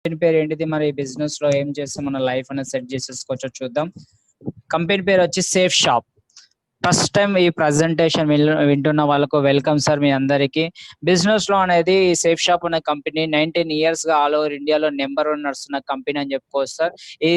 Company పేరు ఏంటిది, మరి బిజినెస్ లో ఏం చేస్తే మన లైఫ్ అనేది సెట్ చేసేసుకోవచ్చో చూద్దాం. కంపెనీ పేరు వచ్చి సేఫ్ షాప్. ఫస్ట్ టైం ఈ ప్రజెంటేషన్ వింటున్న వాళ్ళకు వెల్కమ్ సార్ మీ అందరికి. బిజినెస్ లో అనేది సేఫ్ షాప్ అనే కంపెనీ 19 years గా ఆల్ ఓవర్ ఇండియాలో నెంబర్ 1 నడుస్తున్న కంపెనీ అని చెప్పుకోవచ్చు సార్. ఈ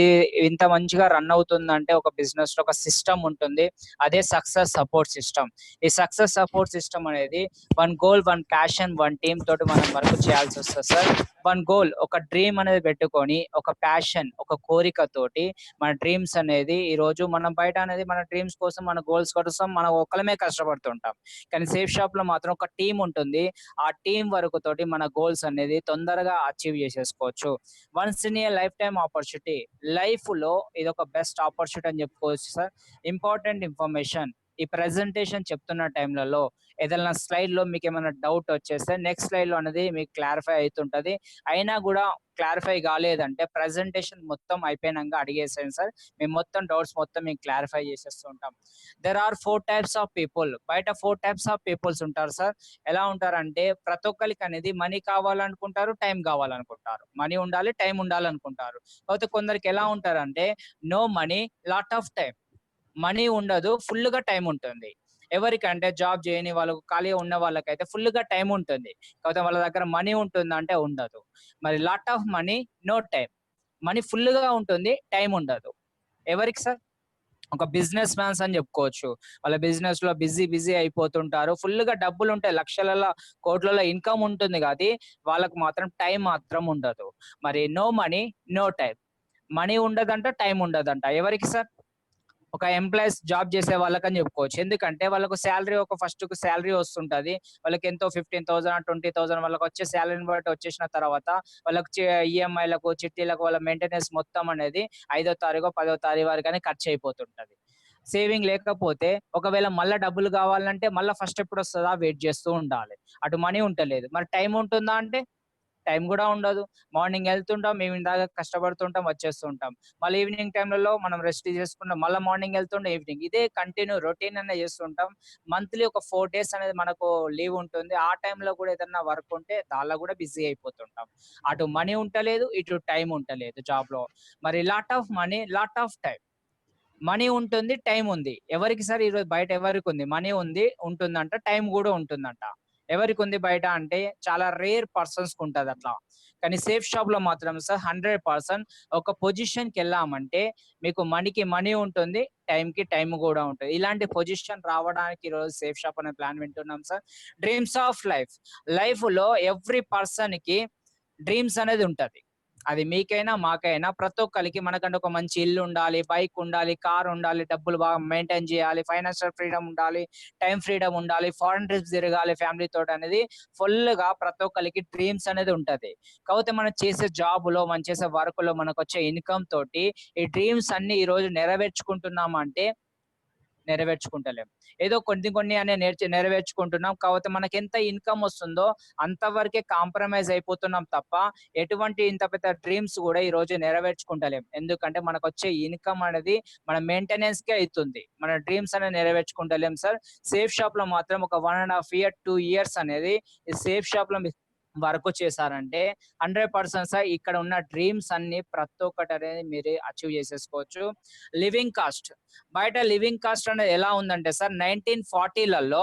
ఇంత మంచిగా రన్ అవుతుందంటే ఒక బిజినెస్ లో ఒక సిస్టమ్ ఉంటుంది, అదే సక్సెస్ సపోర్ట్ సిస్టమ్. ఈ సక్సెస్ సపోర్ట్ సిస్టమ్ అనేది 1 goal 1 passion 1 టీమ్ తోటి మనం వర్క్ చేయాల్సి వస్తుంది సార్. 1 goal ఒక డ్రీమ్ అనేది పెట్టుకొని, ఒక ప్యాషన్ ఒక కోరికతోటి మన డ్రీమ్స్ అనేది ఈ రోజు మనం బయట అనేది మన డ్రీమ్స్ కోసం మన గోల్స్ కోసం మనం ఒక్కలమే కష్టపడుతుంటాం. కానీ సేఫ్ షాప్ లో మాత్రం ఒక టీం ఉంటుంది. ఆ టీం వరకు తోటి మన గోల్స్ అనేది తొందరగా అచీవ్ చేసేసుకోవచ్చు. Once in a life time opportunity. Life లో ఇది ఒక బెస్ట్ ఆపర్చునిటీ అని చెప్పుకోవచ్చు సార్. ఇంపార్టెంట్ ఇన్ఫర్మేషన్ ఈ ప్రెజెంటేషన్ చెప్తున్న టైంలలో ఏదైనా స్లైడ్ లో మీకు ఏమైనా డౌట్ వచ్చేస్తే నెక్స్ట్ స్లైడ్ లో అనేది మీకు క్లారిఫై అవుతుంటది. అయినా కూడా క్లారిఫై కాలేదంటే ప్రెజెంటేషన్ మొత్తం అయిపోయినాక అడిగేసాను సార్, మేము మొత్తం డౌట్స్ మొత్తం మేము క్లారిఫై చేసేస్తూ ఉంటాం. There are 4 types of people. బయట 4 types ఆఫ్ పీపుల్స్ ఉంటారు సార్. ఎలా ఉంటారంటే ప్రతి ఒక్కరికి అనేది మనీ కావాలనుకుంటారు, టైం కావాలనుకుంటారు. మనీ ఉండాలి, టైం ఉండాలనుకుంటారు. కాకపోతే కొందరికి ఎలా ఉంటారంటే no money lot of time. Money ఉండదు, ఫుల్ గా టైం ఉంటుంది. ఎవరికంటే జాబ్ చేయని వాళ్ళకు, ఖాళీగా ఉన్న వాళ్ళకైతే ఫుల్ గా టైం ఉంటుంది, కాకపోతే వాళ్ళ దగ్గర మనీ ఉంటుంది అంటే ఉండదు. మరి lot of money no time. Money full గా ఉంటుంది, టైం ఉండదు. ఎవరికి సార్? ఒక బిజినెస్ మ్యాన్స్ అని చెప్పుకోవచ్చు. వాళ్ళ బిజినెస్ లో బిజీ అయిపోతుంటారు. ఫుల్ గా డబ్బులు ఉంటాయి, లక్షలలో కోట్లలో ఇన్కమ్ ఉంటుంది, కానీ వాళ్ళకు మాత్రం టైం మాత్రం ఉండదు. మరి no money no time. Money ఉండదంట, టైం ఉండదంట. ఎవరికి సార్? ఒక ఎంప్లాయీస్ జాబ్ చేసే వాళ్ళకని చెప్పుకోవచ్చు. ఎందుకంటే వాళ్ళకు శాలరీ ఒక ఫస్ట్ శాలరీ వస్తుంటది. వాళ్ళకి ఎంతో 15,000 20,000 వాళ్ళకి వచ్చే శాలరీని బట్టి వచ్చేసిన తర్వాత వాళ్ళకి ఈఎంఐలకు చిట్టీలకు వాళ్ళ మెయింటెనెన్స్ మొత్తం అనేది 5వ తారీఖు 10వ తారీఖు వరకు ఖర్చు అయిపోతుంటది. సేవింగ్ లేకపోతే ఒకవేళ మళ్ళీ డబ్బులు కావాలంటే మళ్ళీ ఫస్ట్ ఎప్పుడు వస్తుందా వెయిట్ చేస్తూ ఉండాలి. అటు మనీ ఉంటలేదు. మరి టైం ఉంటుందా అంటే టైం కూడా ఉండదు. మార్నింగ్ వెళ్తుంటాం, ఈవినింగ్ దాకా కష్టపడుతుంటాం, వచ్చేస్తుంటాం. మళ్ళీ ఈవినింగ్ టైంలలో మనం రెస్ట్ చేసుకుంటాం, మళ్ళీ మార్నింగ్ వెళ్తుంటాం, ఈవినింగ్. ఇదే కంటిన్యూ రొటీన్ అనే చేస్తుంటాం. మంత్లీ ఒక 4 days అనేది మనకు లీవ్ ఉంటుంది. ఆ టైంలో కూడా ఏదన్నా వర్క్ ఉంటే దానిలో కూడా బిజీ అయిపోతుంటాం. అటు మనీ ఉంటలేదు, ఇటు టైం ఉంటలేదు జాబ్ లో. మరి lot of money lot of time. Money ఉంటుంది, టైం ఉంది. ఎవరికి సార్ ఈరోజు బయట ఎవరికి ఉంది? మనీ ఉంది, ఉంటుందంట, టైం కూడా ఉంటుందంట. ఎవరికి ఉంది బయట అంటే చాలా రేర్ పర్సన్స్ కు ఉంటది అట్లా. కానీ సేఫ్ షాప్ లో మాత్రం సార్ 100% ఒక పొజిషన్ కి వెళ్ళామంటే మీకు మనీకి మనీ ఉంటుంది, టైం కి టైం కూడా ఉంటుంది. ఇలాంటి పొజిషన్ రావడానికి ఈ రోజు సేఫ్ షాప్ అనే ప్లాన్ వింటున్నాం sir. Dreams of life. Life లో ఎవ్రీ పర్సన్ కి డ్రీమ్స్ అనేది ఉంటది. అది మీకైనా మాకైనా ప్రతి ఒక్కరికి మనకంటే ఒక మంచి ఇల్లు ఉండాలి, బైక్ ఉండాలి, కార్ ఉండాలి, డబ్బులు బాగా మెయింటైన్ చేయాలి, ఫైనాన్షియల్ ఫ్రీడమ్ ఉండాలి, టైం ఫ్రీడమ్ ఉండాలి, ఫారెన్ ట్రిప్స్ తిరగాలి ఫ్యామిలీ తోటి అనేది ఫుల్ గా ప్రతి ఒక్కరికి డ్రీమ్స్ అనేది ఉంటది. కాకపోతే మనం చేసే జాబ్ లో, మనం చేసే వర్క్ లో మనకు వచ్చే ఇన్కమ్ తోటి ఈ డ్రీమ్స్ అన్ని ఈ రోజు నెరవేర్చుకుంటున్నాం అంటే నెరవేర్చుకుంటలేం. ఏదో కొన్ని అనే నెరవేర్చుకుంటున్నాం. కాకపోతే మనకి ఎంత ఇన్కమ్ వస్తుందో అంతవరకే కాంప్రమైజ్ అయిపోతున్నాం తప్ప ఎటువంటి ఇంత పెద్ద డ్రీమ్స్ కూడా ఈ రోజు నెరవేర్చుకుంటలేం. ఎందుకంటే మనకు వచ్చే ఇన్కమ్ అనేది మన మెయింటెనెన్స్ కే అవుతుంది. మన డ్రీమ్స్ అనేది నెరవేర్చుకుంటలేం సార్. సేఫ్ షాప్ లో మాత్రం ఒక 1.5 year 2 years అనేది ఈ సేఫ్ షాప్ లో వర్క్ చేశారంటే 100% సార్ ఇక్కడ ఉన్న డ్రీమ్స్ అన్ని ప్రతి ఒక్కటి అనేది మీరు అచీవ్ చేసేసుకోవచ్చు. Living cost. బయట లివింగ్ కాస్ట్ అనేది ఎలా ఉందంటే సార్ 1940లలో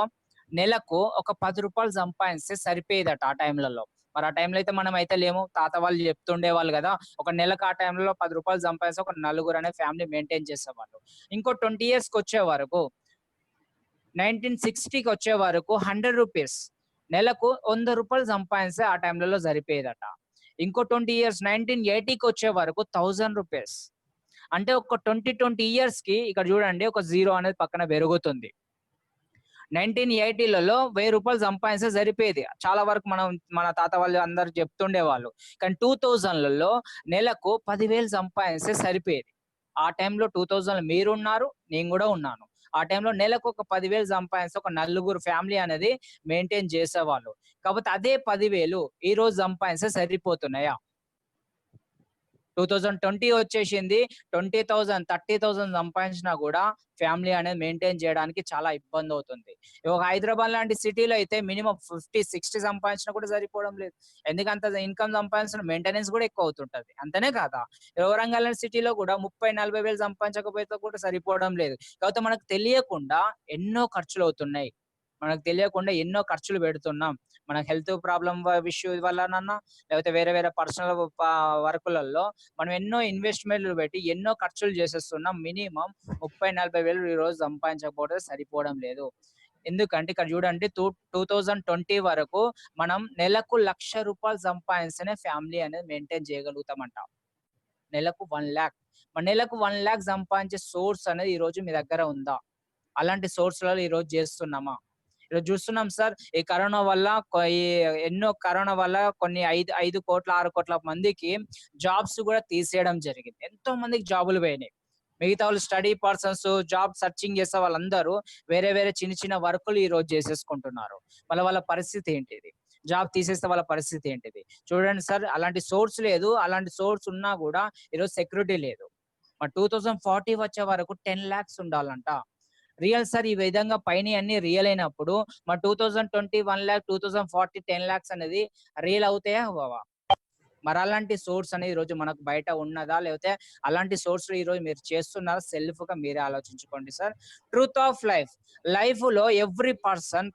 నెలకు ఒక 10 రూపాయలు సంపాదిస్తే సరిపోయేదట ఆ టైంలలో. మరి ఆ టైంలో అయితే మనం అయితే లేము. తాత వాళ్ళు చెప్తుండే వాళ్ళు కదా, ఒక నెలకు ఆ టైంలో 10 రూపాయలు సంపాదిస్తే ఒక నలుగురు అనే ఫ్యామిలీ మెయింటైన్ చేసేవాళ్ళు. ఇంకో 20 years కి వచ్చే వరకు 1960కి వచ్చే వరకు 100 రూపీస్ నెలకు 100 రూపాయలు సంపాదిస్తే ఆ టైంలలో సరిపోయేదట. ఇంకో 20 years 1980కి వచ్చే వరకు 1000 రూపీస్. అంటే ఒక 20 years కి ఇక్కడ చూడండి ఒక జీరో అనేది పక్కన పెరుగుతుంది. 1980లలో 1000 రూపాయలు సంపాదిస్తే సరిపోయేది. చాలా వరకు మన తాత వాళ్ళు అందరు చెప్తుండే వాళ్ళు. కానీ 2000లలో నెలకు 10,000 సంపాదిస్తే సరిపోయేది. ఆ టైంలో 2000 మీరున్నారు, నేను కూడా ఉన్నాను. ఆ టైంలో నెలకు ఒక 10,000 సంపాదిస్తే ఒక నలుగురు ఫ్యామిలీ అనేది మెయింటైన్ చేసేవాళ్ళు. కాకపోతే అదే 10,000 ఈ రోజు సంపాదిస్తే సరిపోతున్నాయా? 2020 వచ్చేసింది. 20,000 30,000 సంపాదించినా కూడా ఫ్యామిలీ అనేది మెయింటైన్ చేయడానికి చాలా ఇబ్బంది అవుతుంది. ఒక హైదరాబాద్ లాంటి సిటీలో అయితే మినిమం 50-60 సంపాదించినా కూడా సరిపోవడం లేదు. ఎందుకంత ఇన్కమ్ సంపాదించిన మెయింటెనెన్స్ కూడా ఎక్కువ అవుతుంటది. అంతనే కాదా, వరంగల్ లాంటి సిటీలో కూడా 30-40 వేలు సంపాదించకపోతే కూడా సరిపోవడం లేదు. కాకపోతే మనకు తెలియకుండా ఎన్నో ఖర్చులు అవుతున్నాయి. మనకు తెలియకుండా ఎన్నో ఖర్చులు పెడుతున్నాం. మన హెల్త్ ప్రాబ్లమ్ ఇష్యూ వల్లనన్నా, లేకపోతే వేరే వేరే పర్సనల్ వర్కులలో మనం ఎన్నో ఇన్వెస్ట్మెంట్లు పెట్టి ఎన్నో ఖర్చులు చేసేస్తున్నాం. మినిమం 30-40 వేలు ఈ రోజు సంపాదించకపోతే సరిపోవడం లేదు. ఎందుకంటే ఇక్కడ చూడండి, 2020 వరకు మనం నెలకు ₹1,00,000 సంపాదిస్తేనే ఫ్యామిలీ అనేది మెయింటైన్ చేయగలుగుతామంట. నెలకు 1,00,000. మన నెలకు 1,00,000 సంపాదించే సోర్స్ అనేది ఈ రోజు మీ దగ్గర ఉందా? అలాంటి సోర్స్‌లలో ఈ రోజు చేస్తున్నామా? ఈరోజు చూస్తున్నాం సార్, ఈ కరోనా వల్ల కరోనా వల్ల కొన్ని 5 కోట్ల 6 కోట్ల మందికి జాబ్స్ కూడా తీసేయడం జరిగింది. ఎంతో మందికి జాబులు పోయినాయి. మిగతా వాళ్ళు స్టడీ పర్సన్స్, జాబ్ సర్చింగ్ చేసే వాళ్ళందరూ వేరే వేరే చిన్న చిన్న వర్కులు ఈ రోజు చేసేసుకుంటున్నారు. వాళ్ళ పరిస్థితి ఏంటిది? జాబ్ తీసేస్తే వాళ్ళ పరిస్థితి ఏంటిది? చూడండి సార్, అలాంటి సోర్స్ లేదు. అలాంటి సోర్స్ ఉన్నా కూడా ఈరోజు సెక్యూరిటీ లేదు. మరి 2040 వచ్చే వరకు 10 lakhs ఉండాలంట. రియల్ సార్, ఈ విధంగా పైన అన్ని రియల్ అయినప్పుడు మరి 2020 1 lakh, 2040 10 lakhs అనేది రియల్ అవుతాయా అవ్వవా? మరి అలాంటి సోర్స్ అనేది ఈ రోజు మనకు బయట ఉన్నదా? లేకపోతే అలాంటి సోర్స్ ఈ రోజు మీరు చేస్తున్నారా? సెల్ఫ్ గా మీరే ఆలోచించుకోండి సార్. ట్రూత్ ఆఫ్ లైఫ్ లో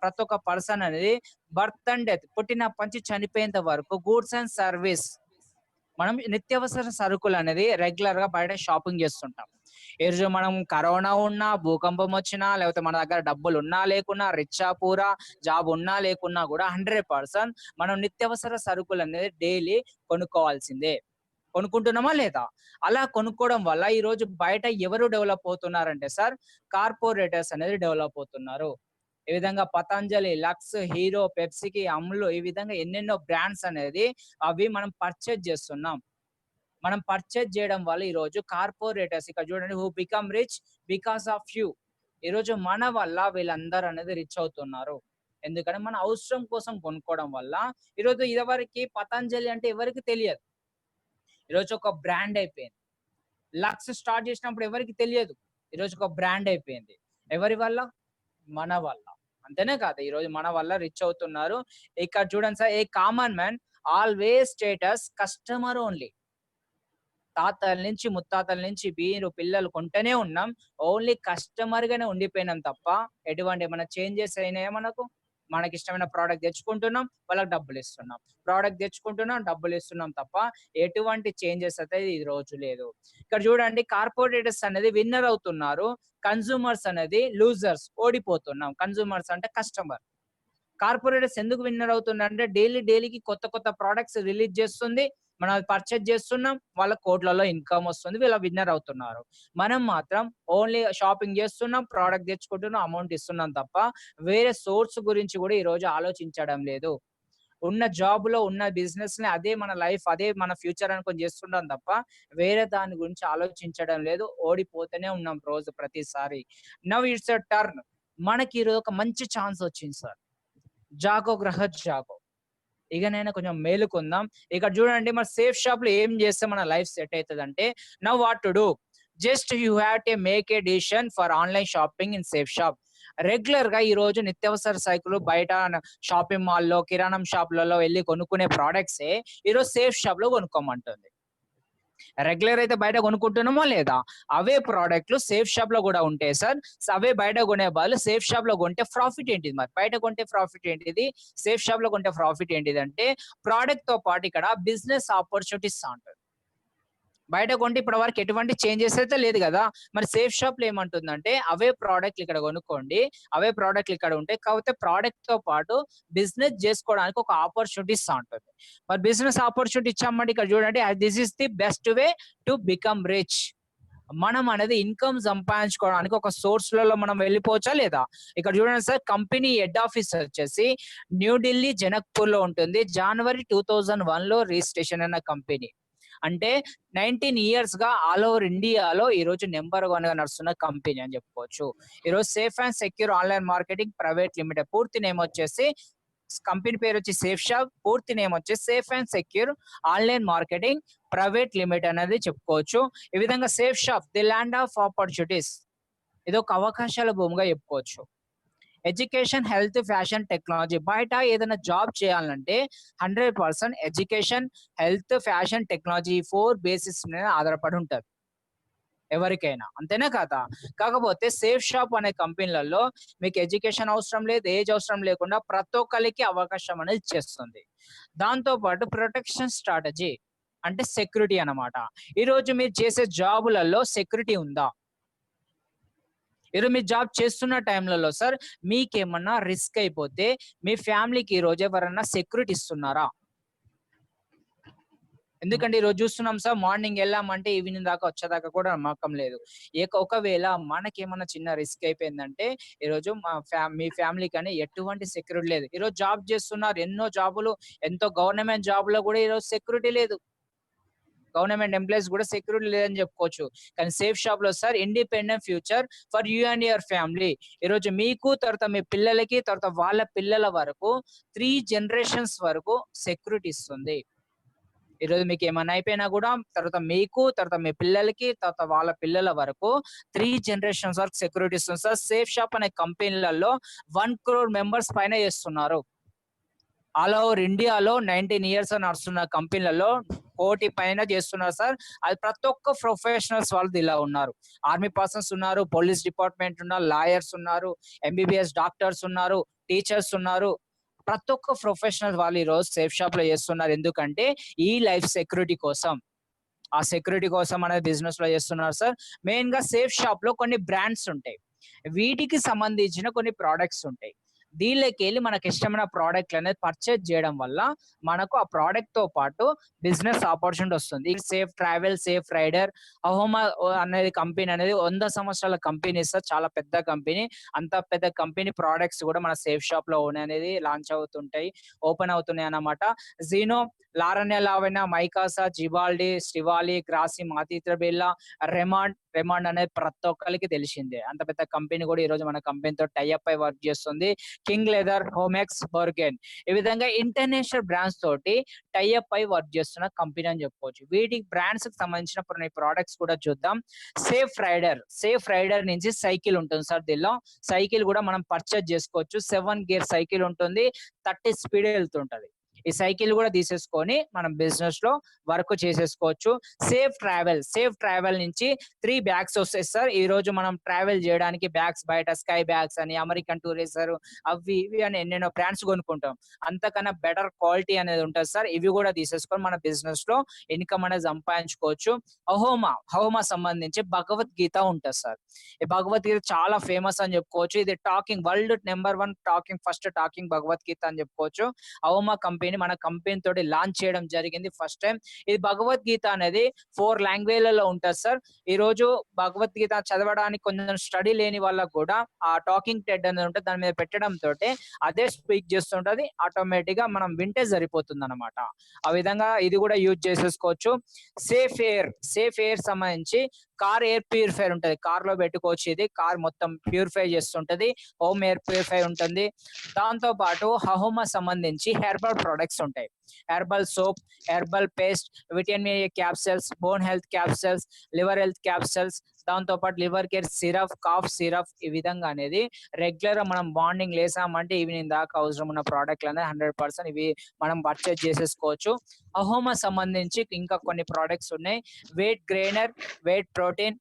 ప్రతి ఒక్క పర్సన్ అనేది బర్త్ అండ్ డెత్, పుట్టినప్పటి నుంచి చనిపోయేంత వరకు గూడ్స్ అండ్ సర్వీస్, మనం నిత్యావసర సరుకులు అనేది రెగ్యులర్ గా బయట షాపింగ్ చేస్తుంటాం. ఈ రోజు మనం కరోనా ఉన్నా, భూకంపం వచ్చినా, లేకపోతే మన దగ్గర డబ్బులు ఉన్నా లేకున్నా, రిచ్చా పూరా, జాబ్ ఉన్నా లేకున్నా కూడా 100% మనం నిత్యావసర సరుకులు అనేది డైలీ కొనుక్కోవాల్సిందే. కొనుక్కుంటున్నామా లేదా? అలా కొనుక్కోవడం వల్ల ఈ రోజు బయట ఎవరు డెవలప్ అవుతున్నారంటే సార్, కార్పొరేటర్స్ అనేది డెవలప్ అవుతున్నారు. ఈ విధంగా పతంజలి, లక్స్, హీరో, పెప్సీకి, అమ్ములు, ఈ విధంగా ఎన్నెన్నో బ్రాండ్స్ అనేది అవి మనం పర్చేజ్ చేస్తున్నాం. మనం పర్చేజ్ చేయడం వల్ల ఈ రోజు కార్పొరేటర్స్ ఇక్కడ చూడండి, who become rich because of you. ఈ రోజు మన వల్ల వీళ్ళందరూ అనేది రిచ్ అవుతున్నారు. ఎందుకంటే మన అవసరం కోసం కొనుక్కోవడం వల్ల. ఈరోజు ఇదివరకు పతంజలి అంటే ఎవరికి తెలియదు, ఈరోజు ఒక బ్రాండ్ అయిపోయింది. లక్స్ స్టార్ట్ చేసినప్పుడు ఎవరికి తెలియదు, ఈరోజు ఒక బ్రాండ్ అయిపోయింది. ఎవరి వల్ల? మన వల్ల. అంతేనే కాదు, ఈరోజు మన వల్ల రిచ్ అవుతున్నారు. ఇక్కడ చూడండి sir, a common man always status customer only. తాతల నుంచి ముత్తాతల నుంచి మీరు పిల్లలు కొంటనే ఉన్నాం, ఓన్లీ కస్టమర్ గానే ఉండిపోయినాం తప్ప ఎటువంటి ఏమైనా చేంజెస్ అయినాయా? మనకి ఇష్టమైన ప్రోడక్ట్ తెచ్చుకుంటున్నాం, వాళ్ళకి డబ్బులు ఇస్తున్నాం, ప్రోడక్ట్ తెచ్చుకుంటున్నాం, డబ్బులు ఇస్తున్నాం తప్ప ఎటువంటి చేంజెస్ అయితే ఈ రోజు లేదు. ఇక్కడ చూడండి, కార్పొరేటర్స్ అనేది విన్నర్ అవుతున్నారు, కన్సూమర్స్ అనేది లూజర్స్, ఓడిపోతున్నాం. కన్సూమర్స్ అంటే కస్టమర్. కార్పొరేటర్స్ ఎందుకు విన్నర్ అవుతున్నారంటే డైలీకి కొత్త కొత్త ప్రొడక్ట్స్ రిలీజ్ చేస్తుంది, మనం పర్చేజ్ చేస్తున్నాం, వాళ్ళ కోట్లలో ఇన్కమ్ వస్తుంది, వీళ్ళ విన్నర్ అవుతున్నారు. మనం మాత్రం ఓన్లీ షాపింగ్ చేస్తున్నాం, ప్రోడక్ట్ తెచ్చుకుంటున్నాం, అమౌంట్ ఇస్తున్నాం తప్ప వేరే సోర్స్ గురించి కూడా ఈ రోజు ఆలోచించడం లేదు. ఉన్న జాబ్ లో ఉన్న బిజినెస్ ని అదే మన లైఫ్, అదే మన ఫ్యూచర్ అనుకొని చేస్తున్నాం తప్ప వేరే దాని గురించి ఆలోచించడం లేదు. ఓడిపోతూనే ఉన్నాం రోజు ప్రతిసారి. Now it's a turn. మనకి ఈరోజు ఒక మంచి ఛాన్స్ వచ్చింది సార్. జాగో గ్రహ జాగో, ఇక నేను కొంచెం మేలుకుందాం. ఇక్కడ చూడండి, మన సేఫ్ షాప్ లో ఏం చేస్తే మన లైఫ్ సెట్ అవుతుంది అంటే, now what to do, just you have to make a decision for online shopping in safe shop. Regular గా ఈ రోజు నిత్యావసర సరుకులు బయట షాపింగ్ మాల్లో, కిరాణం షాపులలో వెళ్ళి కొనుక్కునే ప్రోడక్ట్స్ ఈ రోజు సేఫ్ షాప్ లో కొనుక్కోమంటుంది. రెగ్యులర్ అయితే బయట కొనుక్కుంటున్నామో లేదా, అవే ప్రోడక్ట్లు సేఫ్ షాప్ లో కూడా ఉంటాయి సార్. అవే బయట కొనే వాళ్ళు సేఫ్ షాప్ లో కొంటే ప్రాఫిట్ ఏంటిది? మరి బయట కొంటే ప్రాఫిట్ ఏంటిది, సేఫ్ షాప్ లో కొంటే ప్రాఫిట్ ఏంటిది అంటే, ప్రోడక్ట్ తో పాటు ఇక్కడ బిజినెస్ ఆపర్చునిటీస్ ఉంటుంది. బయట కొంటే ఇప్పటి వరకు ఎటువంటి చేంజెస్ అయితే లేదు కదా. మరి సేఫ్ షాప్ లో ఏమంటుందంటే, అవే ప్రోడక్ట్లు ఇక్కడ కొనుక్కోండి, అవే ప్రోడక్ట్లు ఇక్కడ ఉంటాయి, కాకపోతే ప్రోడక్ట్ తో పాటు బిజినెస్ చేసుకోవడానికి ఒక ఆపర్చునిటీ ఇస్తా ఉంటుంది. మరి బిజినెస్ ఆపర్చునిటీ ఇచ్చామంటే ఇక్కడ చూడండి, this is the best way to become rich. మనం అనేది ఇన్కమ్ సంపాదించుకోవడానికి ఒక సోర్స్లలో మనం వెళ్ళిపోవచ్చా లేదా? ఇక్కడ చూడండి సార్, కంపెనీ హెడ్ ఆఫీస్ వచ్చేసి న్యూఢిల్లీ, జనక్పూర్ లో ఉంటుంది. జనవరి 2001 లో రిజిస్ట్రేషన్ అయిన కంపెనీ. అంటే 19 years గా ఆల్ ఓవర్ ఇండియాలో ఈ రోజు నెంబర్ 1 గా నడుస్తున్న కంపెనీ అని చెప్పుకోవచ్చు. ఈరోజు safe and secure online marketing private limited, పూర్తి నేమ్ వచ్చేసి కంపెనీ పేరు వచ్చి సేఫ్ షాప్, పూర్తి నేమ్ వచ్చి safe and secure online marketing private limit అనేది చెప్పుకోవచ్చు. ఈ విధంగా safe shop the land of opportunities, ఇది ఒక అవకాశాల భూమిగా చెప్పుకోవచ్చు. ఎడ్యుకేషన్, హెల్త్, ఫ్యాషన్, టెక్నాలజీ, బయట ఏదైనా జాబ్ చేయాలంటే 100% education, health, fashion, technology 4 basis మీద ఆధారపడి ఉంటుంది ఎవరికైనా, అంతేనా కదా? కాకపోతే సేఫ్ షాప్ అనే కంపెనీలలో మీకు ఎడ్యుకేషన్ అవసరం లేదు, ఏజ్ అవసరం లేకుండా ప్రతి ఒక్కరికి అవకాశం అనేది ఇచ్చేస్తుంది. దాంతో పాటు ప్రొటెక్షన్ స్ట్రాటజీ అంటే సెక్యూరిటీ అన్నమాట. ఈ రోజు మీరు చేసే జాబులలో సెక్యూరిటీ ఉందా? ఈరోజు మీరు జాబ్ చేస్తున్న టైంలలో సార్ మీకేమన్నా రిస్క్ అయిపోతే మీ ఫ్యామిలీకి ఈ రోజు ఎవరన్నా సెక్యూరిటీ ఇస్తున్నారా? ఎందుకంటే ఈ రోజు చూస్తున్నాం సార్, మార్నింగ్ వెళ్ళామంటే ఈవినింగ్ దాకా వచ్చేదాకా కూడా నమ్మకం లేదు. ఒకవేళ మనకేమన్నా చిన్న రిస్క్ అయిపోయిందంటే ఈ రోజు మీ ఫ్యామిలీ కానీ ఎటువంటి సెక్యూరిటీ లేదు. ఈ రోజు జాబ్ చేస్తున్నారు, ఎన్నో జాబులు, ఎంతో గవర్నమెంట్ జాబ్ లో కూడా ఈ రోజు సెక్యూరిటీ లేదు. గవర్నమెంట్ ఎంప్లాయీస్ కూడా సెక్యూరిటీ లేదని చెప్పుకోవచ్చు. కానీ సేఫ్ షాప్ లో sir independent future for you and your family. ఈ రోజు మీకు, తర్వాత మీ పిల్లలకి, తర్వాత వాళ్ళ పిల్లల వరకు 3 జనరేషన్స్ వరకు సెక్యూరిటీ ఇస్తుంది. ఈరోజు మీకు ఏమైనా అయిపోయినా కూడా తర్వాత మీకు, తర్వాత మీ పిల్లలకి, తర్వాత వాళ్ళ పిల్లల వరకు 3 జనరేషన్స్ వరకు సెక్యూరిటీ ఇస్తుంది సార్. సేఫ్ షాప్ అనే కంపెనీలలో 1 crore మెంబర్స్ పైన చేస్తున్నారు. ఆల్ ఓవర్ ఇండియాలో 19 ఇయర్స్ నడుస్తున్న కంపెనీలలో 1 కోటి పైన చేస్తున్నారు సార్. అది ప్రతి ఒక్క ప్రొఫెషనల్స్ వాళ్ళు ఇలా ఉన్నారు. ఆర్మీ పర్సన్స్ ఉన్నారు, పోలీస్ డిపార్ట్మెంట్ ఉన్నారు, లాయర్స్ ఉన్నారు, ఎంబీబీఎస్ డాక్టర్స్ ఉన్నారు, టీచర్స్ ఉన్నారు. ప్రతి ఒక్క ప్రొఫెషనల్ వాళ్ళు ఈ రోజు సేఫ్ షాప్ లో చేస్తున్నారు. ఎందుకంటే ఈ లైఫ్ సెక్యూరిటీ కోసం, ఆ సెక్యూరిటీ కోసం అనేది బిజినెస్ లో చేస్తున్నారు సార్. మెయిన్ గా సేఫ్ షాప్ లో కొన్ని బ్రాండ్స్ ఉంటాయి, వీటికి సంబంధించిన కొన్ని ప్రోడక్ట్స్ ఉంటాయి. దీనిలోకి వెళ్ళి మనకి ఇష్టమైన ప్రోడక్ట్ అనేది పర్చేజ్ చేయడం వల్ల మనకు ఆ ప్రోడక్ట్ తో పాటు బిజినెస్ ఆపర్చునిటీ వస్తుంది. సేఫ్ ట్రావెల్, సేఫ్ రైడర్, అహోమా అనేది కంపెనీ అనేది 100 సంవత్సరాల కంపెనీ సార్, చాలా పెద్ద కంపెనీ. అంత పెద్ద కంపెనీ ప్రోడక్ట్స్ కూడా మన సేఫ్ షాప్ లో అనేది లాంచ్ అవుతుంటాయి, ఓపెన్ అవుతున్నాయి అన్నమాట. జీనో, లారన్యా లావెనా, మైకాసా, జిబాల్డి, స్టివాలి, గ్రాసిమ్, ఆతిథ్య బిర్లా, రెమాండ్ అనేది ప్రతి ఒక్కరికి తెలిసిందే. అంత పెద్ద కంపెనీ కూడా ఈ రోజు మన కంపెనీతో టైఅప్ అయి వర్క్ చేస్తుంది. కింగ్ లెదర్, హోమెక్స్, బర్గెన్, ఈ విధంగా ఇంటర్నేషనల్ బ్రాండ్స్ తోటి టైఅప్ అయి వర్క్ చేస్తున్న కంపెనీ అని చెప్పుకోవచ్చు. వీటి బ్రాండ్స్ కి సంబంధించిన కొన్ని ప్రోడక్ట్స్ కూడా చూద్దాం. సేఫ్ రైడర్ నుంచి సైకిల్ ఉంటుంది సార్. దీనిలో సైకిల్ కూడా మనం పర్చేజ్ చేసుకోవచ్చు. 7 గేర్ సైకిల్ ఉంటుంది, 30 స్పీడ్ వెళ్తుంటది. ఈ సైకిల్ కూడా తీసేసుకొని మనం బిజినెస్ లో వర్క్ చేసేసుకోవచ్చు. సేఫ్ ట్రావెల్ నుంచి 3 బ్యాగ్స్ వస్తాయి సార్. ఈ రోజు మనం ట్రావెల్ చేయడానికి బ్యాగ్స్, బయట స్కై బ్యాగ్స్ అని, అమెరికన్ టూరిజర్, అవి ఇవి అని ఎన్నెన్నో బ్రాండ్స్ కొనుక్కుంటాం. అంతకన్నా బెటర్ క్వాలిటీ అనేది ఉంటుంది సార్. ఇవి కూడా తీసేసుకొని మన బిజినెస్ లో ఇన్కమ్ అనేది సంపాదించుకోవచ్చు. అహోమా సంబంధించి భగవద్గీత ఉంటుంది సార్. ఈ భగవద్గీత చాలా ఫేమస్ అని చెప్పుకోవచ్చు. ఇది world number 1 first talking Bhagavad Gita అని చెప్పుకోవచ్చు. అహోమా కంపెనీ మన కంపెనీ తోటి లాంచ్ చేయడం జరిగింది ఫస్ట్ టైం. ఇది భగవద్గీత అనేది 4 లాంగ్వేజ్లలో ఉంటుంది సార్. ఈ రోజు భగవద్గీత చదవడానికి కొంచెం స్టడీ లేని వాళ్ళకు కూడా ఆ టాకింగ్ టెడ్ అనేది ఉంటుంది, దాని మీద పెట్టడం తోటి అదే స్పీక్ చేస్తుంటది, ఆటోమేటిక్ గా మనం వింటే సరిపోతుంది అనమాట. ఆ విధంగా ఇది కూడా యూజ్ చేసేసుకోవచ్చు. సేఫ్ ఎయిర్ సంబంధించి కార్ ఎయిర్ ప్యూరిఫైర్ ఉంటుంది, కార్ లో పెట్టుకోవచ్చు. ఇది కార్ మొత్తం ప్యూరిఫై చేస్తుంటది, హోమ్ ఎయిర్ ప్యూరిఫై ఉంటుంది. దాంతో పాటు అహోమా సంబంధించి హెర్బల్ ప్రొడక్ట్స్ ఉంటాయి. Herbal soap, herbal paste, vitamin A capsules, bone health capsules, liver health capsules, దాంతో పాటు liver care syrup, cough syrup, ఈ విధంగా అనేది రెగ్యులర్ గా మనం మార్నింగ్ లేసామంటే ఈవినింగ్ దాకా అవసరం ఉన్న ప్రోడక్ట్లు అనేది 100% ఇవి మనం పర్చేజ్ చేసేసుకోవచ్చు. అహోమా సంబంధించి ఇంకా కొన్ని ప్రోడక్ట్స్ ఉన్నాయి. Weight gainer, weight protein,